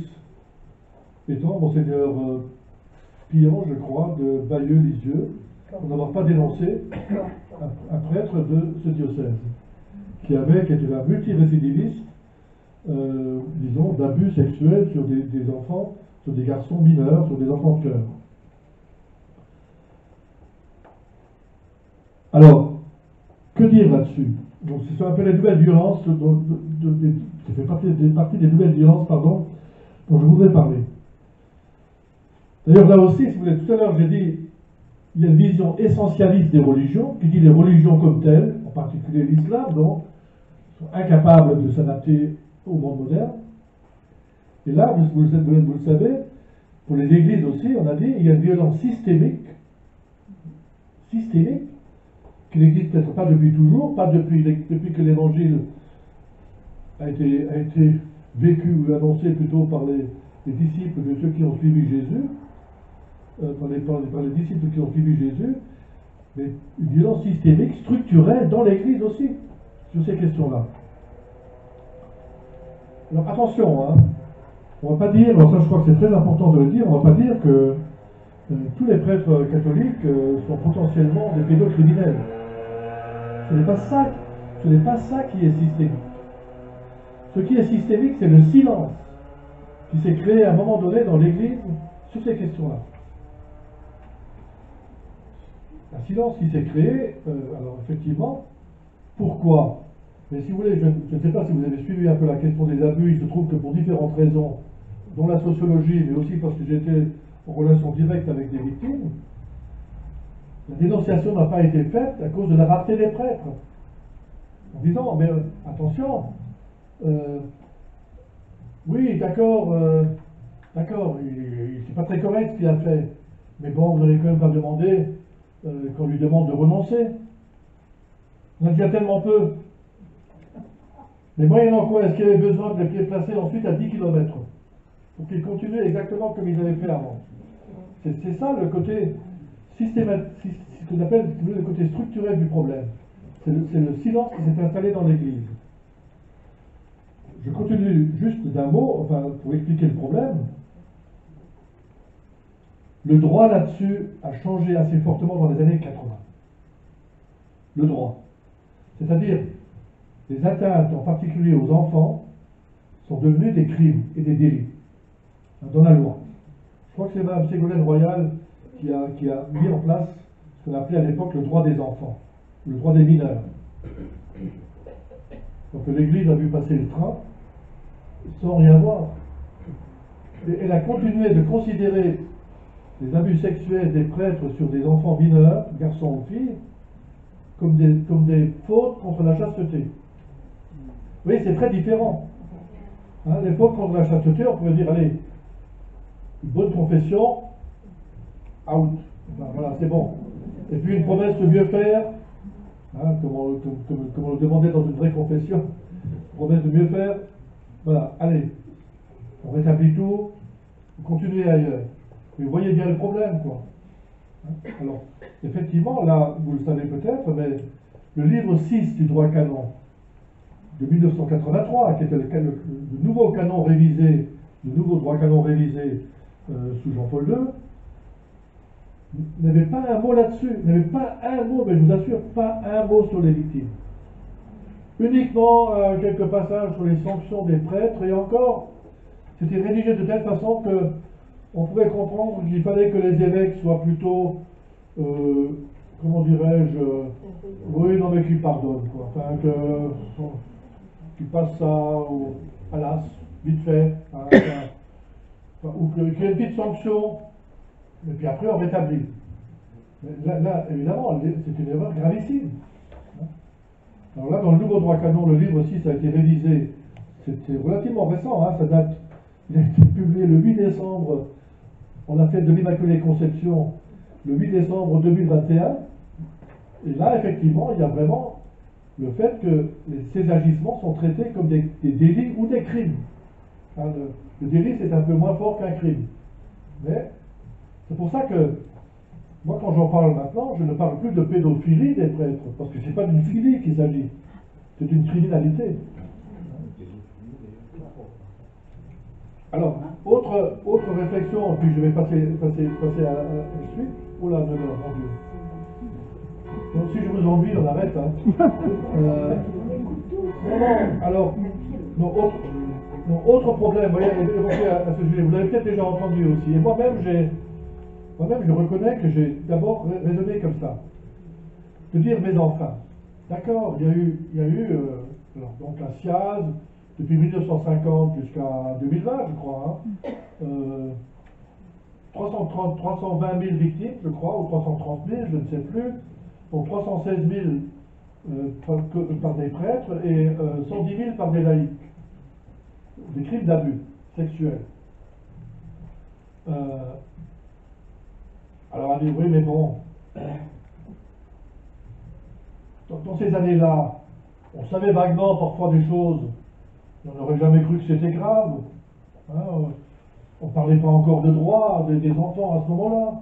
étant Monseigneur Pillon, je crois, de Bayeux-Lisieux, pour n'avoir pas dénoncé un prêtre de ce diocèse, qui était un multirécidiviste, disons, d'abus sexuels sur des enfants, sur des garçons mineurs, sur des enfants de cœur. Alors, que dire là-dessus? Donc, ce sont un peu les nouvelles violences, ça fait partie des nouvelles violences, dont je voudrais parler. D'ailleurs, là aussi, si vous voulez, tout à l'heure, j'ai dit, il y a une vision essentialiste des religions, qui dit les religions comme telles, en particulier l'islam, donc, sont incapables de s'adapter au monde moderne. Et là, vous le savez, pour les églises aussi, on a dit, il y a une violence systémique, qui n'existe peut-être pas depuis toujours, pas depuis que l'évangile a été vécu ou annoncé plutôt par les disciples de ceux qui ont suivi Jésus, par les disciples qui ont suivi Jésus, mais une violence systémique, structurelle dans l'Église aussi, sur ces questions-là. Alors attention, hein, on ne va pas dire, alors ça je crois que c'est très important de le dire, on ne va pas dire que tous les prêtres catholiques sont potentiellement des pédocriminels. Ce n'est pas ça qui est systémique. Ce qui est systémique, c'est le silence qui s'est créé à un moment donné dans l'Église sur ces questions-là. Un silence qui s'est créé, alors effectivement, pourquoi? Mais si vous voulez, je ne sais pas si vous avez suivi un peu la question des abus, il se trouve que pour différentes raisons, dont la sociologie, mais aussi parce que j'étais en relation directe avec des victimes, la dénonciation n'a pas été faite à cause de la rareté des prêtres. En disant, mais attention, oui, d'accord, c'est pas très correct ce qu'il a fait, mais bon, vous n'allez quand même pas demander qu'on lui demande de renoncer. On a déjà tellement peu. Mais moyennant quoi, est-ce qu'il y avait besoin de les placer ensuite à 10 km pour qu'ils continuent exactement comme ils avaient fait avant? C'est ça le côté systématique, ce qu'on appelle le côté structurel du problème. C'est le silence qui s'est installé dans l'Église. Je continue juste d'un mot, pour expliquer le problème. Le droit là-dessus a changé assez fortement dans les années 80. Le droit. C'est-à-dire, les atteintes, en particulier aux enfants, sont devenues des crimes et des délits dans la loi. Je crois que c'est Mme Ségolène Royal qui a mis en place ce qu'on appelait à l'époque le droit des enfants, le droit des mineurs. Donc l'Église a vu passer le train sans rien voir. Et elle a continué de considérer les abus sexuels des prêtres sur des enfants mineurs, garçons ou filles, comme des fautes contre la chasteté. Vous voyez, c'est très différent. Hein, les fautes contre la chasteté, on pourrait dire, allez, une bonne confession, out. Voilà, c'est bon. Et puis une promesse de mieux faire, hein, comme on le demandait dans une vraie confession, promesse de mieux faire, voilà, allez, on rétablit tout, on continue ailleurs. Mais vous voyez bien le problème, quoi. Hein, alors, effectivement, là, vous le savez peut-être, mais le livre 6 du droit canon de 1983, qui était le nouveau canon révisé, le nouveau droit canon révisé sous Jean-Paul II, n'avait pas un mot là-dessus, n'avait pas un mot, mais je vous assure, pas un mot sur les victimes. Uniquement quelques passages sur les sanctions des prêtres, et encore, c'était rédigé de telle façon que on pouvait comprendre qu'il fallait que les évêques soient plutôt, comment dirais-je, oui, non mais qu'ils pardonnent, quoi. Enfin, qu'ils passent ça à l'as, vite fait, hein, ou qu'il y ait une petite sanction, Et puis après, on rétablit. Mais là, évidemment, c'est une erreur gravissime. Alors là, dans le nouveau droit canon, le livre 6 a été révisé. C'est relativement récent, hein, ça date. Il a été publié le 8 décembre. On a fait de l'Immaculée Conception le 8 décembre 2021. Et là, effectivement, il y a vraiment le fait que ces agissements sont traités comme des délits ou des crimes. Hein, le délit, c'est un peu moins fort qu'un crime. Mais c'est pour ça que, moi, quand j'en parle maintenant, je ne parle plus de pédophilie des prêtres, parce que ce n'est pas d'une philie qu'il s'agit, c'est une criminalité. Alors, autre réflexion, puis je vais passer à la suite. Oh là, non, mon Dieu. Donc, si je vous ennuie, on arrête. Hein. Alors, autre problème, vous voyez, évoqué à ce sujet, vous l'avez peut-être déjà entendu aussi. Et moi-même, je reconnais que j'ai d'abord raisonné comme ça. De dire mes enfants. D'accord, il y a eu alors, donc la SIAZ, depuis 1950 jusqu'à 2020, je crois, hein, 320 000 victimes, je crois, ou 330 000, je ne sais plus, donc 316 000 par des prêtres et 110 000 par des laïcs. Des crimes d'abus sexuels. Alors on dit, oui, mais bon, dans ces années-là, on savait vaguement parfois des choses, on n'aurait jamais cru que c'était grave. Hein, on ne parlait pas encore de droit des enfants à ce moment-là.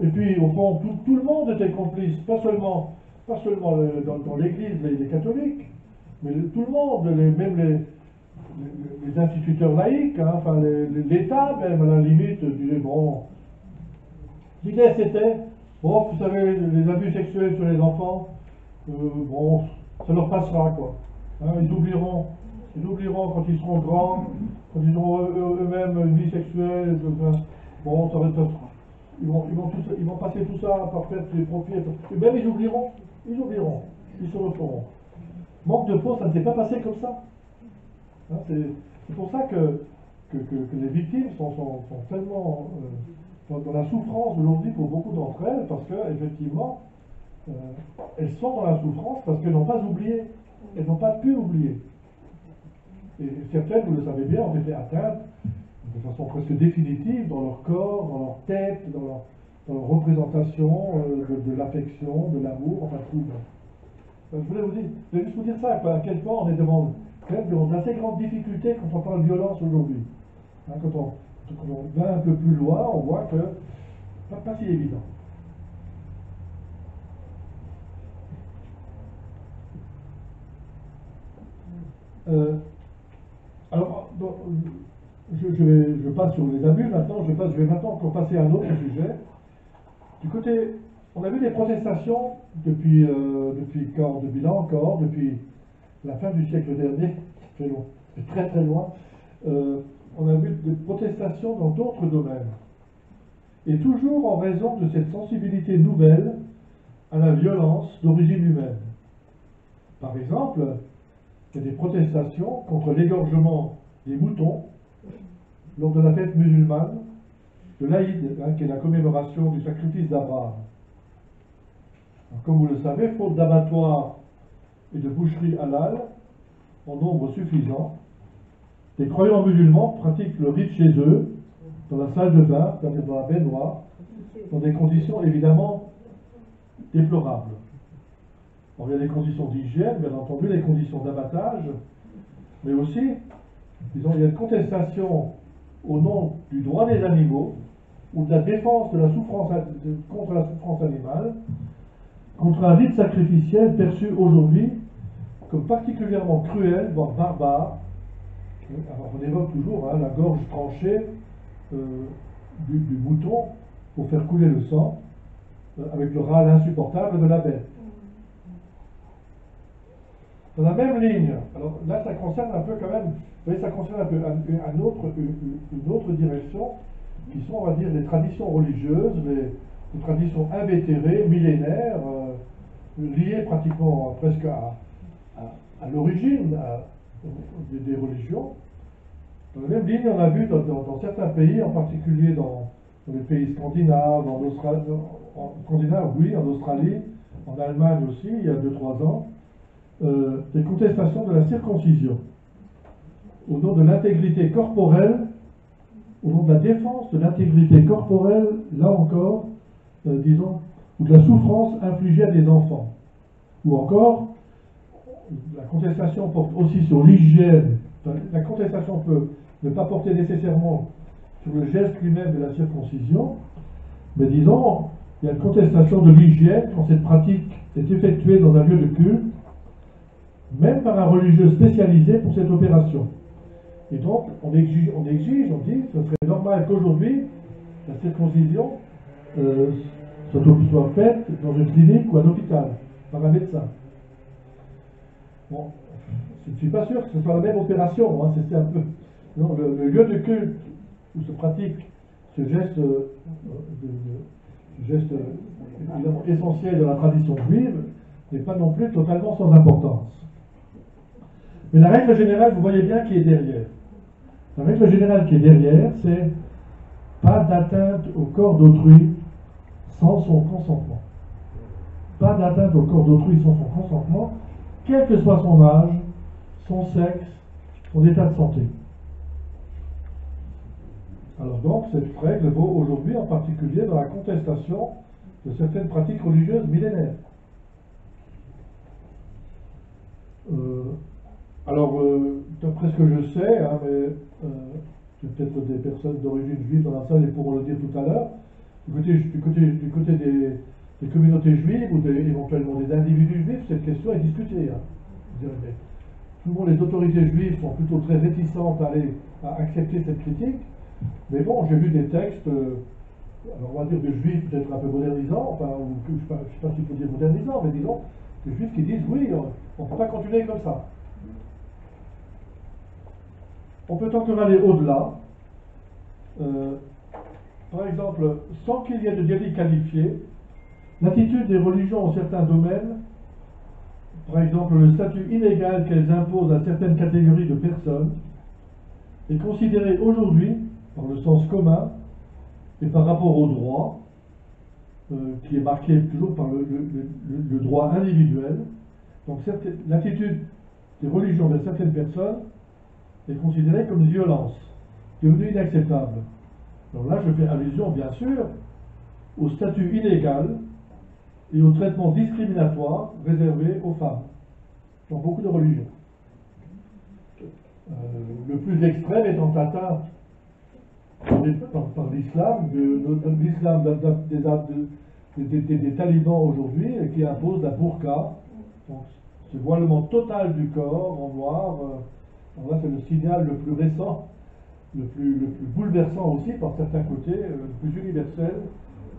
Et puis, au fond, tout le monde était complice, pas seulement dans l'Église, les catholiques, mais tout le monde, même les instituteurs laïcs, hein, enfin l'État même, à la limite, disait, bon, l'idée c'était, bon, vous savez, les abus sexuels sur les enfants, bon, ça leur passera, quoi. Hein, ils oublieront quand ils seront grands, quand ils auront eux-mêmes une vie sexuelle, bon, ça va être... Ils vont passer tout ça par faire des profits, et même ils oublieront, ils se referont. Manque de peau, ça ne s'est pas passé comme ça. Hein, c'est pour ça que les victimes sont tellement dans la souffrance aujourd'hui pour beaucoup d'entre elles, parce qu'effectivement, elles sont dans la souffrance parce qu'elles n'ont pas oublié, elles n'ont pas pu oublier. Et certaines, vous le savez bien, ont été atteintes de façon presque définitive dans leur corps, dans leur tête, dans leur représentation de l'affection, de l'amour, enfin tout. Je voulais juste vous dire ça, à quel point on est devant d'assez grandes difficultés quand on parle de violence aujourd'hui. Hein, quand on va un peu plus loin, on voit que pas si évident. Alors, je passe sur les abus maintenant, je vais maintenant encore passer à un autre sujet. Du côté, on a vu des protestations depuis là encore, depuis la fin du siècle dernier, très loin, très très loin, on a vu des protestations dans d'autres domaines. Et toujours en raison de cette sensibilité nouvelle à la violence d'origine humaine. Par exemple, il y a des protestations contre l'égorgement des moutons lors de la fête musulmane de l'Aïd, hein, qui est la commémoration du sacrifice d'Abraham. Comme vous le savez, faute d'abattoirs et de boucheries halal en nombre suffisant, les croyants musulmans pratiquent le rite chez eux, dans la salle de bain, dans la baignoire, dans des conditions évidemment déplorables. Alors, il y a des conditions d'hygiène, bien entendu, les conditions d'abattage, mais aussi, disons, il y a une contestation au nom du droit des animaux, ou de la défense de la souffrance, contre la souffrance animale, contre un rite sacrificiel perçu aujourd'hui comme particulièrement cruel, voire barbare. Alors, on évoque toujours la gorge tranchée du mouton pour faire couler le sang, avec le râle insupportable de la bête. Dans la même ligne, alors là ça concerne un peu quand même, vous voyez, ça concerne un peu une autre direction, qui sont, on va dire, les traditions religieuses, les traditions invétérées, millénaires, liées pratiquement presque à l'origine des religions. Dans la même ligne, on a vu dans certains pays, en particulier dans dans les pays scandinaves, en Australie, en Allemagne aussi, il y a 2-3 ans, des contestations de la circoncision, au nom de l'intégrité corporelle, au nom de la défense de l'intégrité corporelle, là encore, disons, ou de la souffrance infligée à des enfants. Ou encore, la contestation porte aussi sur l'hygiène. Enfin, la contestation peut ne pas porter nécessairement sur le geste lui-même de la circoncision, mais disons, il y a une contestation de l'hygiène quand cette pratique est effectuée dans un lieu de culte, même par un religieux spécialisé pour cette opération. Et donc, on exige, on dit, ce serait normal qu'aujourd'hui, la circoncision soit faite dans une clinique ou un hôpital, par un médecin. Bon, je ne suis pas sûr que ce soit la même opération, hein, c'est un peu... Non, le lieu de culte où se pratique ce geste, évidemment essentiel de la tradition juive n'est pas non plus totalement sans importance. Mais la règle générale, vous voyez bien qui est derrière. La règle générale qui est derrière, c'est pas d'atteinte au corps d'autrui sans son consentement. Pas d'atteinte au corps d'autrui sans son consentement, quel que soit son âge, son sexe, son état de santé. Alors donc, cette règle vaut aujourd'hui en particulier dans la contestation de certaines pratiques religieuses millénaires. D'après ce que je sais, hein, mais il y a peut-être des personnes d'origine juive dans la salle et pourront le dire tout à l'heure, du côté des communautés juives ou éventuellement des individus juifs, cette question est discutée. Hein. Souvent les autorités juives sont plutôt très réticentes à accepter cette critique, mais bon, j'ai lu des textes, alors on va dire de juifs peut-être un peu modernisants, enfin, je ne sais pas s'il faut dire modernisants, mais disons, des juifs qui disent oui, on ne peut pas continuer comme ça. On peut encore aller au-delà. Par exemple, sans qu'il y ait de délit qualifié, l'attitude des religions en certains domaines, par exemple le statut inégal qu'elles imposent à certaines catégories de personnes, est considérée aujourd'hui, par le sens commun, et par rapport au droit, qui est marqué toujours par le droit individuel. Donc l'attitude des religions vers certaines personnes est considérée comme une violence, devenue inacceptable. Donc là, je fais allusion, bien sûr, au statut illégal et au traitement discriminatoire réservé aux femmes, dans beaucoup de religions. Le plus extrême étant atteint par l'islam, des talibans aujourd'hui, qui imposent la burqa, donc ce voilement total du corps en noir. Alors là, c'est le signal le plus récent, le plus bouleversant aussi, par certains côtés, le plus universel,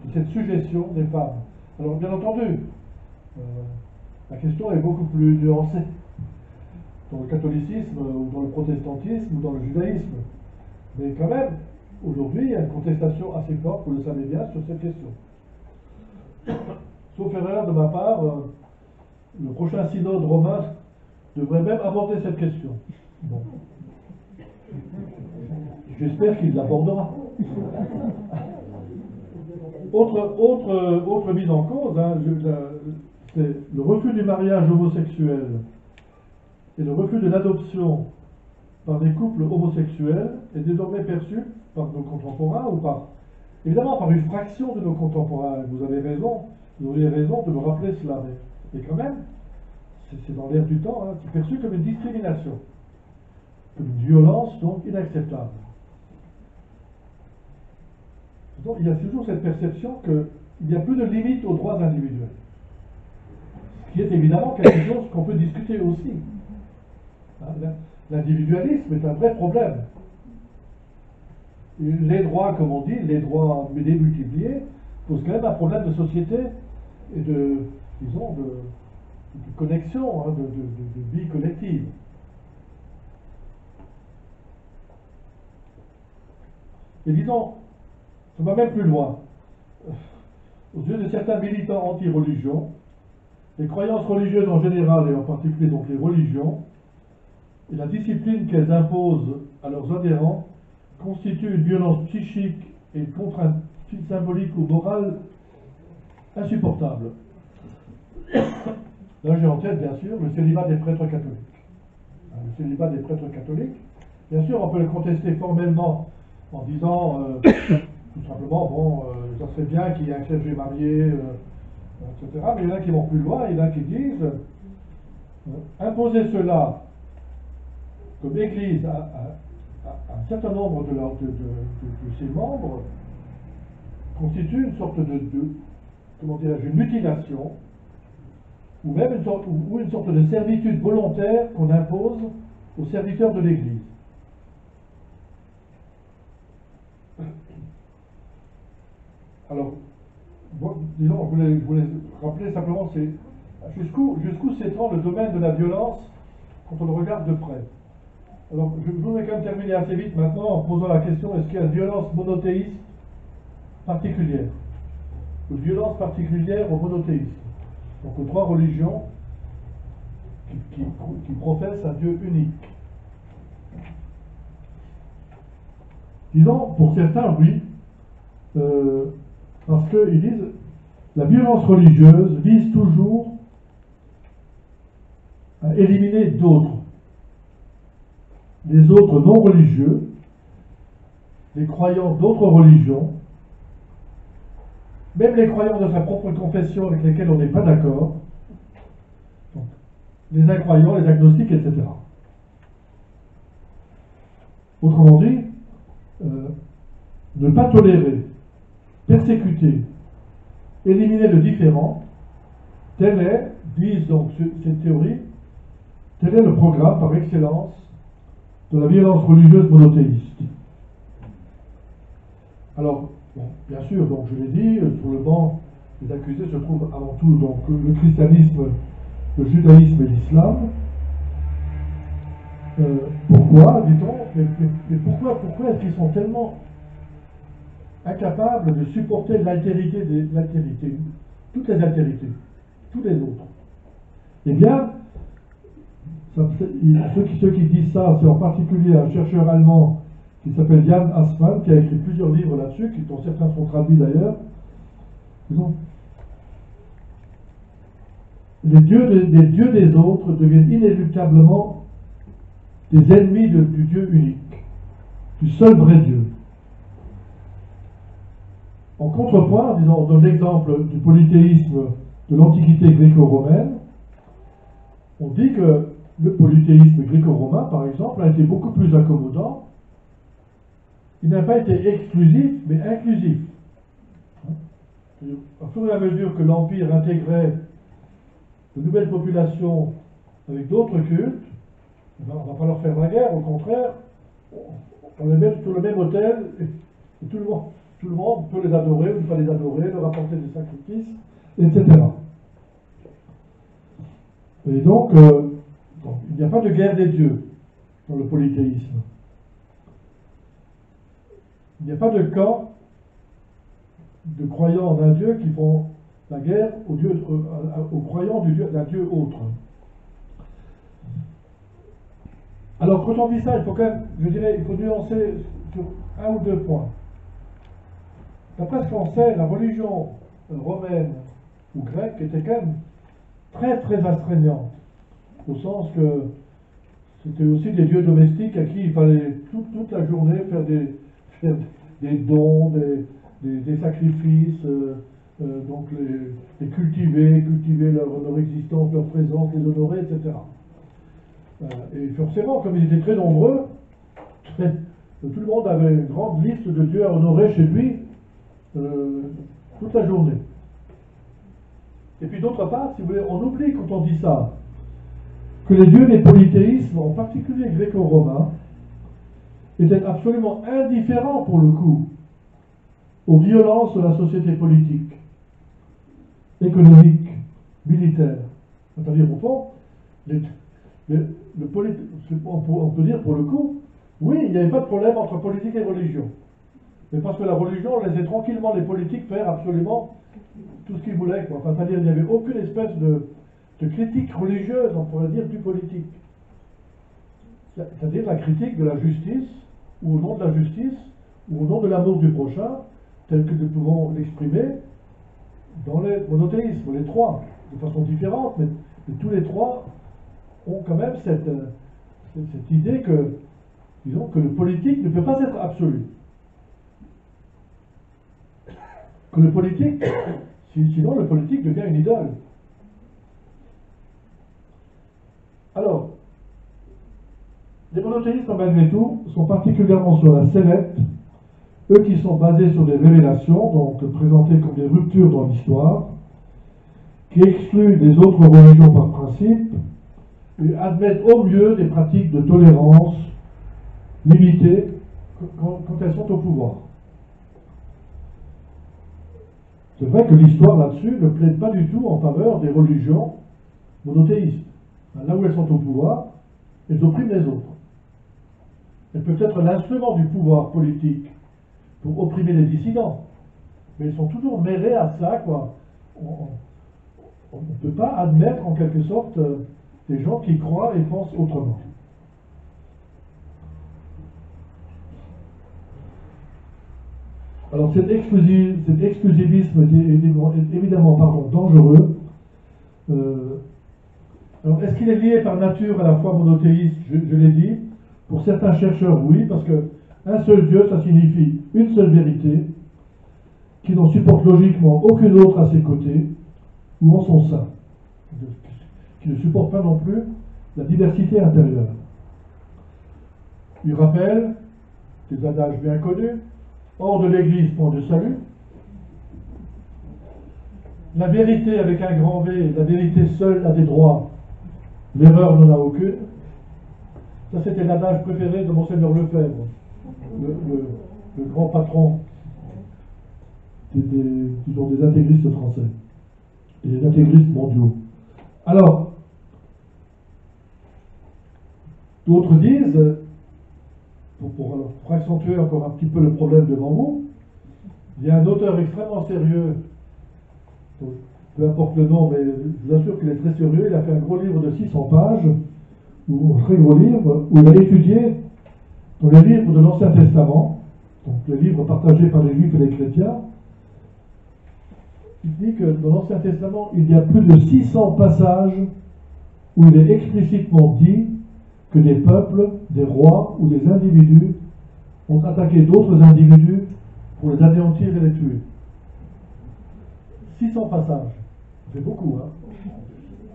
de cette suggestion des femmes. Alors, bien entendu, la question est beaucoup plus nuancée dans le catholicisme, ou dans le protestantisme, ou dans le judaïsme. Mais quand même, aujourd'hui, il y a une contestation assez forte, vous le savez bien, sur cette question. Sauf erreur de ma part, le prochain synode romain devrait même aborder cette question. Bon. J'espère qu'il l'abordera. Autre mise en cause, hein, c'est le refus du mariage homosexuel et le refus de l'adoption par des couples homosexuels est désormais perçu par nos contemporains ou évidemment par une fraction de nos contemporains. Vous auriez raison de me rappeler cela, mais quand même, c'est dans l'air du temps, hein, c'est perçu comme une discrimination, comme une violence donc inacceptable. Donc, il y a toujours cette perception qu'il n'y a plus de limite aux droits individuels. Ce qui est évidemment quelque chose qu'on peut discuter aussi. L'individualisme est un vrai problème. Les droits, comme on dit, les droits démultipliés, posent quand même un problème de société et de connexion, hein, de vie collective. Et disons, ça va même plus loin. Aux yeux de certains militants anti-religion, les croyances religieuses en général, et en particulier donc les religions, et la discipline qu'elles imposent à leurs adhérents, constituent une violence psychique et une contrainte symbolique ou morale insupportable. Là, j'ai en tête, bien sûr, le célibat des prêtres catholiques. Le célibat des prêtres catholiques, bien sûr, on peut le contester formellement en disant, tout simplement, bon, ça serait bien qu'il y ait un clergé marié, etc. Mais il y en a qui vont plus loin, il y en a qui disent, imposer cela comme Église à un certain nombre de ses membres constitue une sorte comment dirais-je, une mutilation, ou même une sorte de servitude volontaire qu'on impose aux serviteurs de l'Église. Alors, disons, je voulais rappeler simplement jusqu'où s'étend le domaine de la violence quand on le regarde de près. Alors, je voudrais quand même terminer assez vite maintenant en posant la question, est-ce qu'il y a une violence monothéiste particulière? Une violence particulière au monothéisme, donc aux trois religions qui professent un Dieu unique. Disons, pour certains, oui, parce qu'ils disent la violence religieuse vise toujours à éliminer d'autres, les autres non religieux, les croyants d'autres religions, même les croyants de sa propre confession avec lesquels on n'est pas d'accord, les incroyants, les agnostiques, etc. Autrement dit, ne pas tolérer, persécuter, éliminer le différent, tel est, disent donc cette théorie, tel est le programme par excellence de la violence religieuse monothéiste. Alors, bon, bien sûr, donc je l'ai dit, sur le banc des accusés se trouvent avant tout donc, le christianisme, le judaïsme et l'islam. Pourquoi, dit-on, mais pourquoi est-ce qu'ils sont tellement incapables de supporter l'altérité, toutes les altérités, tous les autres? Eh bien, ceux qui disent ça, c'est en particulier un chercheur allemand qui s'appelle Jan Assmann, qui a écrit plusieurs livres là-dessus, dont certains sont traduits d'ailleurs. Les dieux des autres deviennent inéluctablement des ennemis du Dieu unique, du seul vrai Dieu. En contrepoint, disons, on donne l'exemple du polythéisme de l'Antiquité gréco-romaine. On dit que le polythéisme gréco-romain, par exemple, a été beaucoup plus accommodant. Il n'a pas été exclusif, mais inclusif. Au fur et à mesure que l'Empire intégrait de nouvelles populations avec d'autres cultes, on ne va pas leur faire la guerre, au contraire, on les met sur le même autel, et tout le monde peut les adorer ou ne pas les adorer, leur apporter des sacrifices, etc. Et donc, il n'y a pas de guerre des dieux dans le polythéisme. Il n'y a pas de camp de croyants en un Dieu qui font la guerre aux croyants d'un Dieu autre. Alors, quand on dit ça, il faut quand même, je dirais, il faut nuancer sur un ou deux points. D'après ce qu'on sait, la religion romaine ou grecque était quand même très très astreignante, au sens que c'était aussi des dieux domestiques à qui il fallait toute la journée faire des dons, des sacrifices, donc les cultiver leur existence, leur présence, les honorer, etc. Et forcément, comme ils étaient très nombreux, tout le monde avait une grande liste de dieux à honorer chez lui toute la journée. Et puis d'autre part, si vous voulez, on oublie quand on dit ça, que les dieux des polythéismes, en particulier gréco-romains, étaient absolument indifférents pour le coup aux violences de la société politique, économique, militaire. C'est-à-dire, au fond, on peut dire pour le coup, oui, il n'y avait pas de problème entre politique et religion. Mais parce que la religion laissait tranquillement les politiques faire absolument tout ce qu'ils voulaient. Enfin, c'est-à-dire qu'il n'y avait aucune espèce de critique religieuse, on pourrait dire, du politique. C'est-à-dire la critique de la justice, ou au nom de la justice, ou au nom de l'amour du prochain, tel que nous pouvons l'exprimer dans les monothéismes, les trois, de façon différente, mais tous les trois ont quand même cette idée que, disons, que le politique ne peut pas être absolu. Que le politique, sinon le politique devient une idole. Alors, les monothéistes, malgré tout, sont particulièrement sur la sellette, eux qui sont basés sur des révélations, donc présentées comme des ruptures dans l'histoire, qui excluent les autres religions par principe, et admettent au mieux des pratiques de tolérance limitées quand elles sont au pouvoir. C'est vrai que l'histoire là-dessus ne plaide pas du tout en faveur des religions monothéistes. Là où elles sont au pouvoir, elles oppriment les autres. Elles peuvent être l'instrument du pouvoir politique pour opprimer les dissidents. Mais elles sont toujours mêlées à ça, quoi. On ne peut pas admettre en quelque sorte des gens qui croient et pensent autrement. Alors cet exclusivisme est évidemment dangereux. Alors est-ce qu'il est lié par nature à la foi monothéiste? Je l'ai dit. Pour certains chercheurs, oui, parce que un seul Dieu, ça signifie une seule vérité, qui n'en supporte logiquement aucune autre à ses côtés, ou en son sein, qui ne supporte pas non plus la diversité intérieure. Il rappelle des adages bien connus: hors de l'Église, point de salut. La vérité avec un grand V, la vérité seule a des droits, l'erreur n'en a aucune. Ça, c'était l'adage préféré de Monseigneur Lefebvre, le grand patron des intégristes français, et des intégristes mondiaux. Alors, d'autres disent, pour accentuer encore un petit peu le problème devant vous, il y a un auteur extrêmement sérieux, peu importe le nom, mais je vous assure qu'il est très sérieux. Il a fait un gros livre de 600 pages, ou un très gros livre, où il a étudié dans les livres de l'Ancien Testament, donc les livres partagés par les Juifs et les chrétiens. Il dit que dans l'Ancien Testament, il y a plus de 600 passages où il est explicitement dit que des peuples, des rois ou des individus ont attaqué d'autres individus pour les anéantir et les tuer. 600 passages, c'est beaucoup, hein.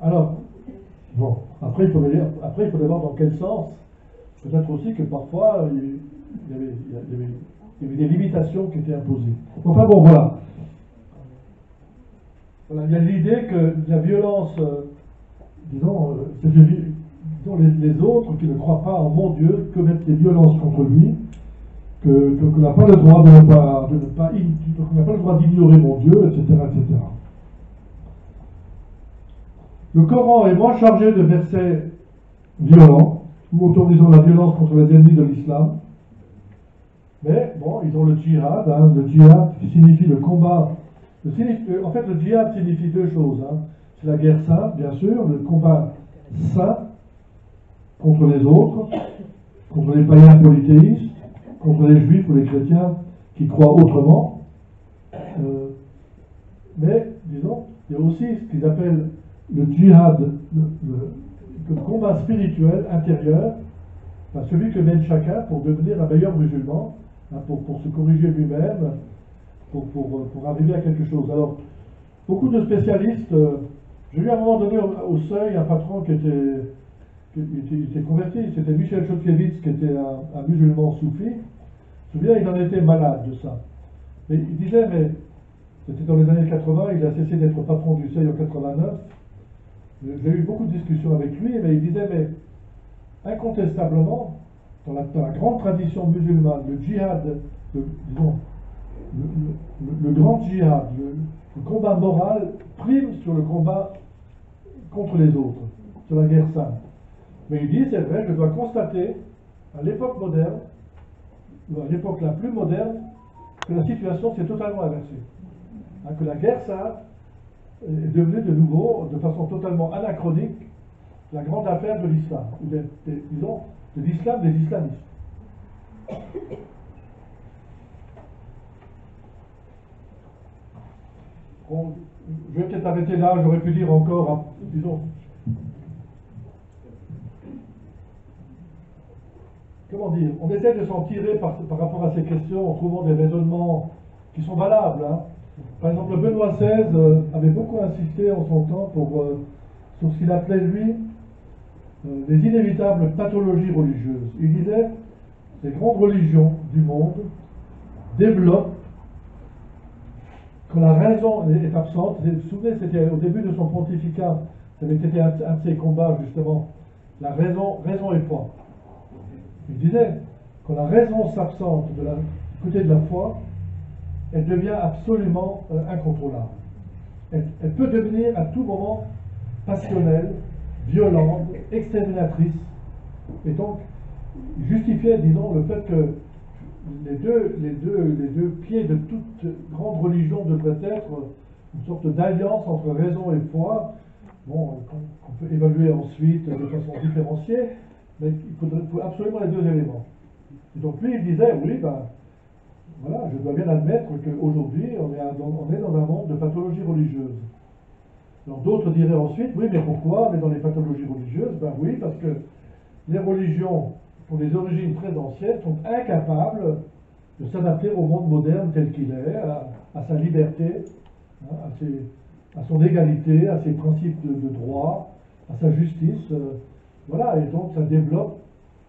Alors, bon, après il faut voir dans quel sens. Peut-être aussi que parfois il y avait des limitations qui étaient imposées. Enfin bon, voilà. Il y a l'idée que la violence, disons, les autres qui ne croient pas en mon Dieu commettent des violences contre lui, qu'on n'a pas le droit qu'on n'a pas le droit d'ignorer mon Dieu, etc., etc. Le Coran est moins chargé de versets violents ou autorisant la violence contre les ennemis de l'islam, mais bon, ils ont le djihad, le djihad qui signifie le combat. En fait, le djihad signifie deux choses. C'est la guerre sainte, bien sûr, le combat saint contre les autres, contre les païens polythéistes, contre les juifs ou les chrétiens qui croient autrement. Mais, disons, il y a aussi ce qu'ils appellent le djihad, le combat spirituel intérieur, celui que mène chacun pour devenir un meilleur musulman, pour se corriger lui-même, pour arriver à quelque chose. Alors, beaucoup de spécialistes, j'ai eu à un moment donné au seuil un patron qui était converti, c'était Michel Chodkiewicz, qui était un musulman soufi. Je me souviens, il en était malade de ça. Mais il disait, mais c'était dans les années 80, il a cessé d'être patron du seuil en 89. J'ai eu beaucoup de discussions avec lui, mais il disait, mais incontestablement, dans la grande tradition musulmane, le djihad, le grand djihad, le combat moral prime sur le combat contre les autres, sur la guerre sainte. Mais il dit, c'est vrai, je dois constater, à l'époque moderne, ou à l'époque la plus moderne, que la situation s'est totalement inversée. Que la guerre sainte est devenue de nouveau, de façon totalement anachronique, la grande affaire de l'islam, ou disons, de l'islam des islamistes. je vais peut-être arrêter là, j'aurais pu dire encore, disons, comment dire, on essaie de s'en tirer par rapport à ces questions en trouvant des raisonnements qui sont valables. Hein. Par exemple, Benoît XVI avait beaucoup insisté en son temps sur ce qu'il appelait, lui, les inévitables pathologies religieuses. Il disait, les grandes religions du monde développent, quand la raison est absente. Vous vous souvenez, c'était au début de son pontificat, ça avait été un de ses combats, justement, la raison et foi. Il disait, quand la raison s'absente du côté de la foi, elle devient absolument incontrôlable. Elle peut devenir à tout moment passionnelle, violente, exterminatrice. Et donc, justifiait, disons, le fait que les deux pieds de toute grande religion devraient être une sorte d'alliance entre raison et foi, bon, qu'on peut évaluer ensuite de façon différenciée, mais il faut absolument les deux éléments. Et donc lui, il disait, oui, ben, voilà, je dois bien admettre qu'aujourd'hui, on est dans un monde de pathologie religieuse. Alors d'autres diraient ensuite, oui, mais pourquoi on est dans les pathologies religieuses? Ben oui, parce que les religions, pour des origines très anciennes, sont incapables de s'adapter au monde moderne tel qu'il est, à sa liberté, hein, à son égalité, à ses principes de droit, à sa justice. Voilà, et donc ça développe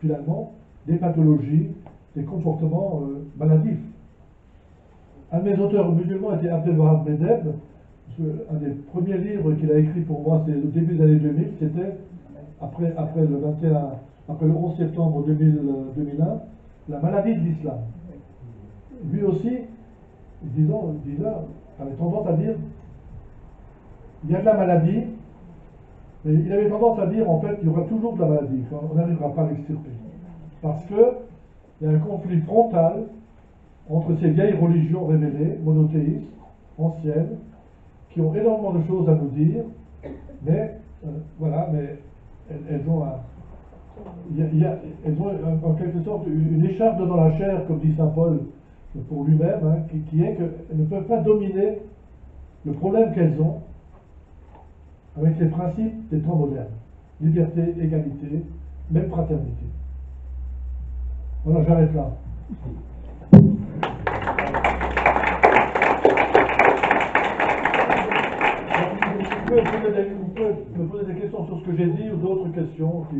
finalement des pathologies, des comportements maladifs. Un de mes auteurs musulmans était Abdelwahab Medeb. Un des premiers livres qu'il a écrit pour moi, c'est au début des années 2000, c'était après le 11 septembre 2001, la maladie de l'islam. Lui aussi, disons, avait tendance à dire, il y a de la maladie, mais il avait tendance à dire, en fait, il y aura toujours de la maladie, on n'arrivera pas à l'extirper. Parce qu'il y a un conflit frontal entre ces vieilles religions révélées, monothéistes, anciennes, qui ont énormément de choses à nous dire, mais voilà, mais elles ont en quelque sorte une écharpe dans la chair, comme dit saint Paul pour lui-même, hein, qui est qu'elles ne peuvent pas dominer le problème qu'elles ont avec les principes des temps modernes. Liberté, égalité, même fraternité. Voilà, j'arrête là. Vous pouvez me poser des questions sur ce que j'ai dit ou d'autres questions qui...